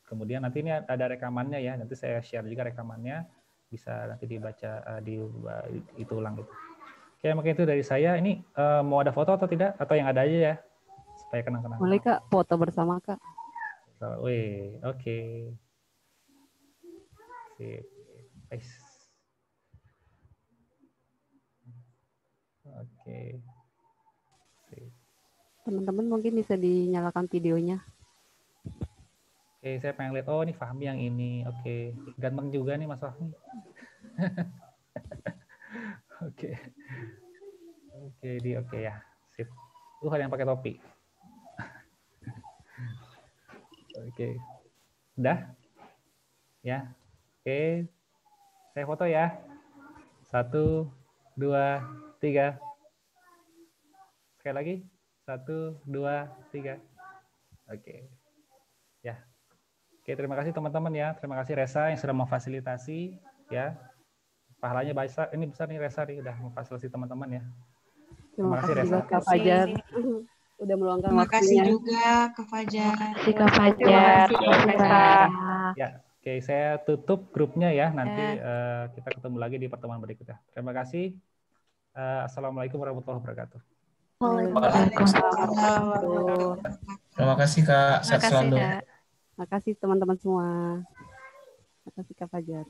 Kemudian nanti ini ada rekamannya ya, nanti saya share juga rekamannya, bisa nanti dibaca itu ulang gitu. Oke, mungkin itu dari saya. Ini mau ada foto atau tidak? Atau yang ada aja ya? Supaya kenang-kenang. Boleh Kak, foto bersama Kak. Wih, oke. Sip. Oke. Sip. Teman-teman mungkin bisa dinyalakan videonya. Oke, saya pengen lihat. Oh, ini Fahmi yang ini. Oke. Ganteng juga nih Mas Fahmi. Oke. Oke ya. Sip. Ada yang pakai topi. Oke. Udah? Ya. Oke. Saya foto ya. 1, 2, 3. Sekali lagi. 1, 2, 3. Oke. Ya. Oke, terima kasih teman-teman ya. Terima kasih Resa yang sudah memfasilitasi ya. Pahalanya besar. Ini besar nih Resa nih udah memfasilitasi teman-teman ya. Terima kasih Resa. Kak Fajar udah meluangkan waktunya. Terima kasih juga Kak Fajar. Terima kasih Kak Fajar. Ya, oke, saya tutup grupnya ya. Nanti kita ketemu lagi di pertemuan berikutnya. Terima kasih. Assalamualaikum warahmatullahi wabarakatuh. Waalaikumsalam. Terima kasih Kak. Sehat selalu. Terima kasih teman-teman semua. Terima kasih Kak Fajar.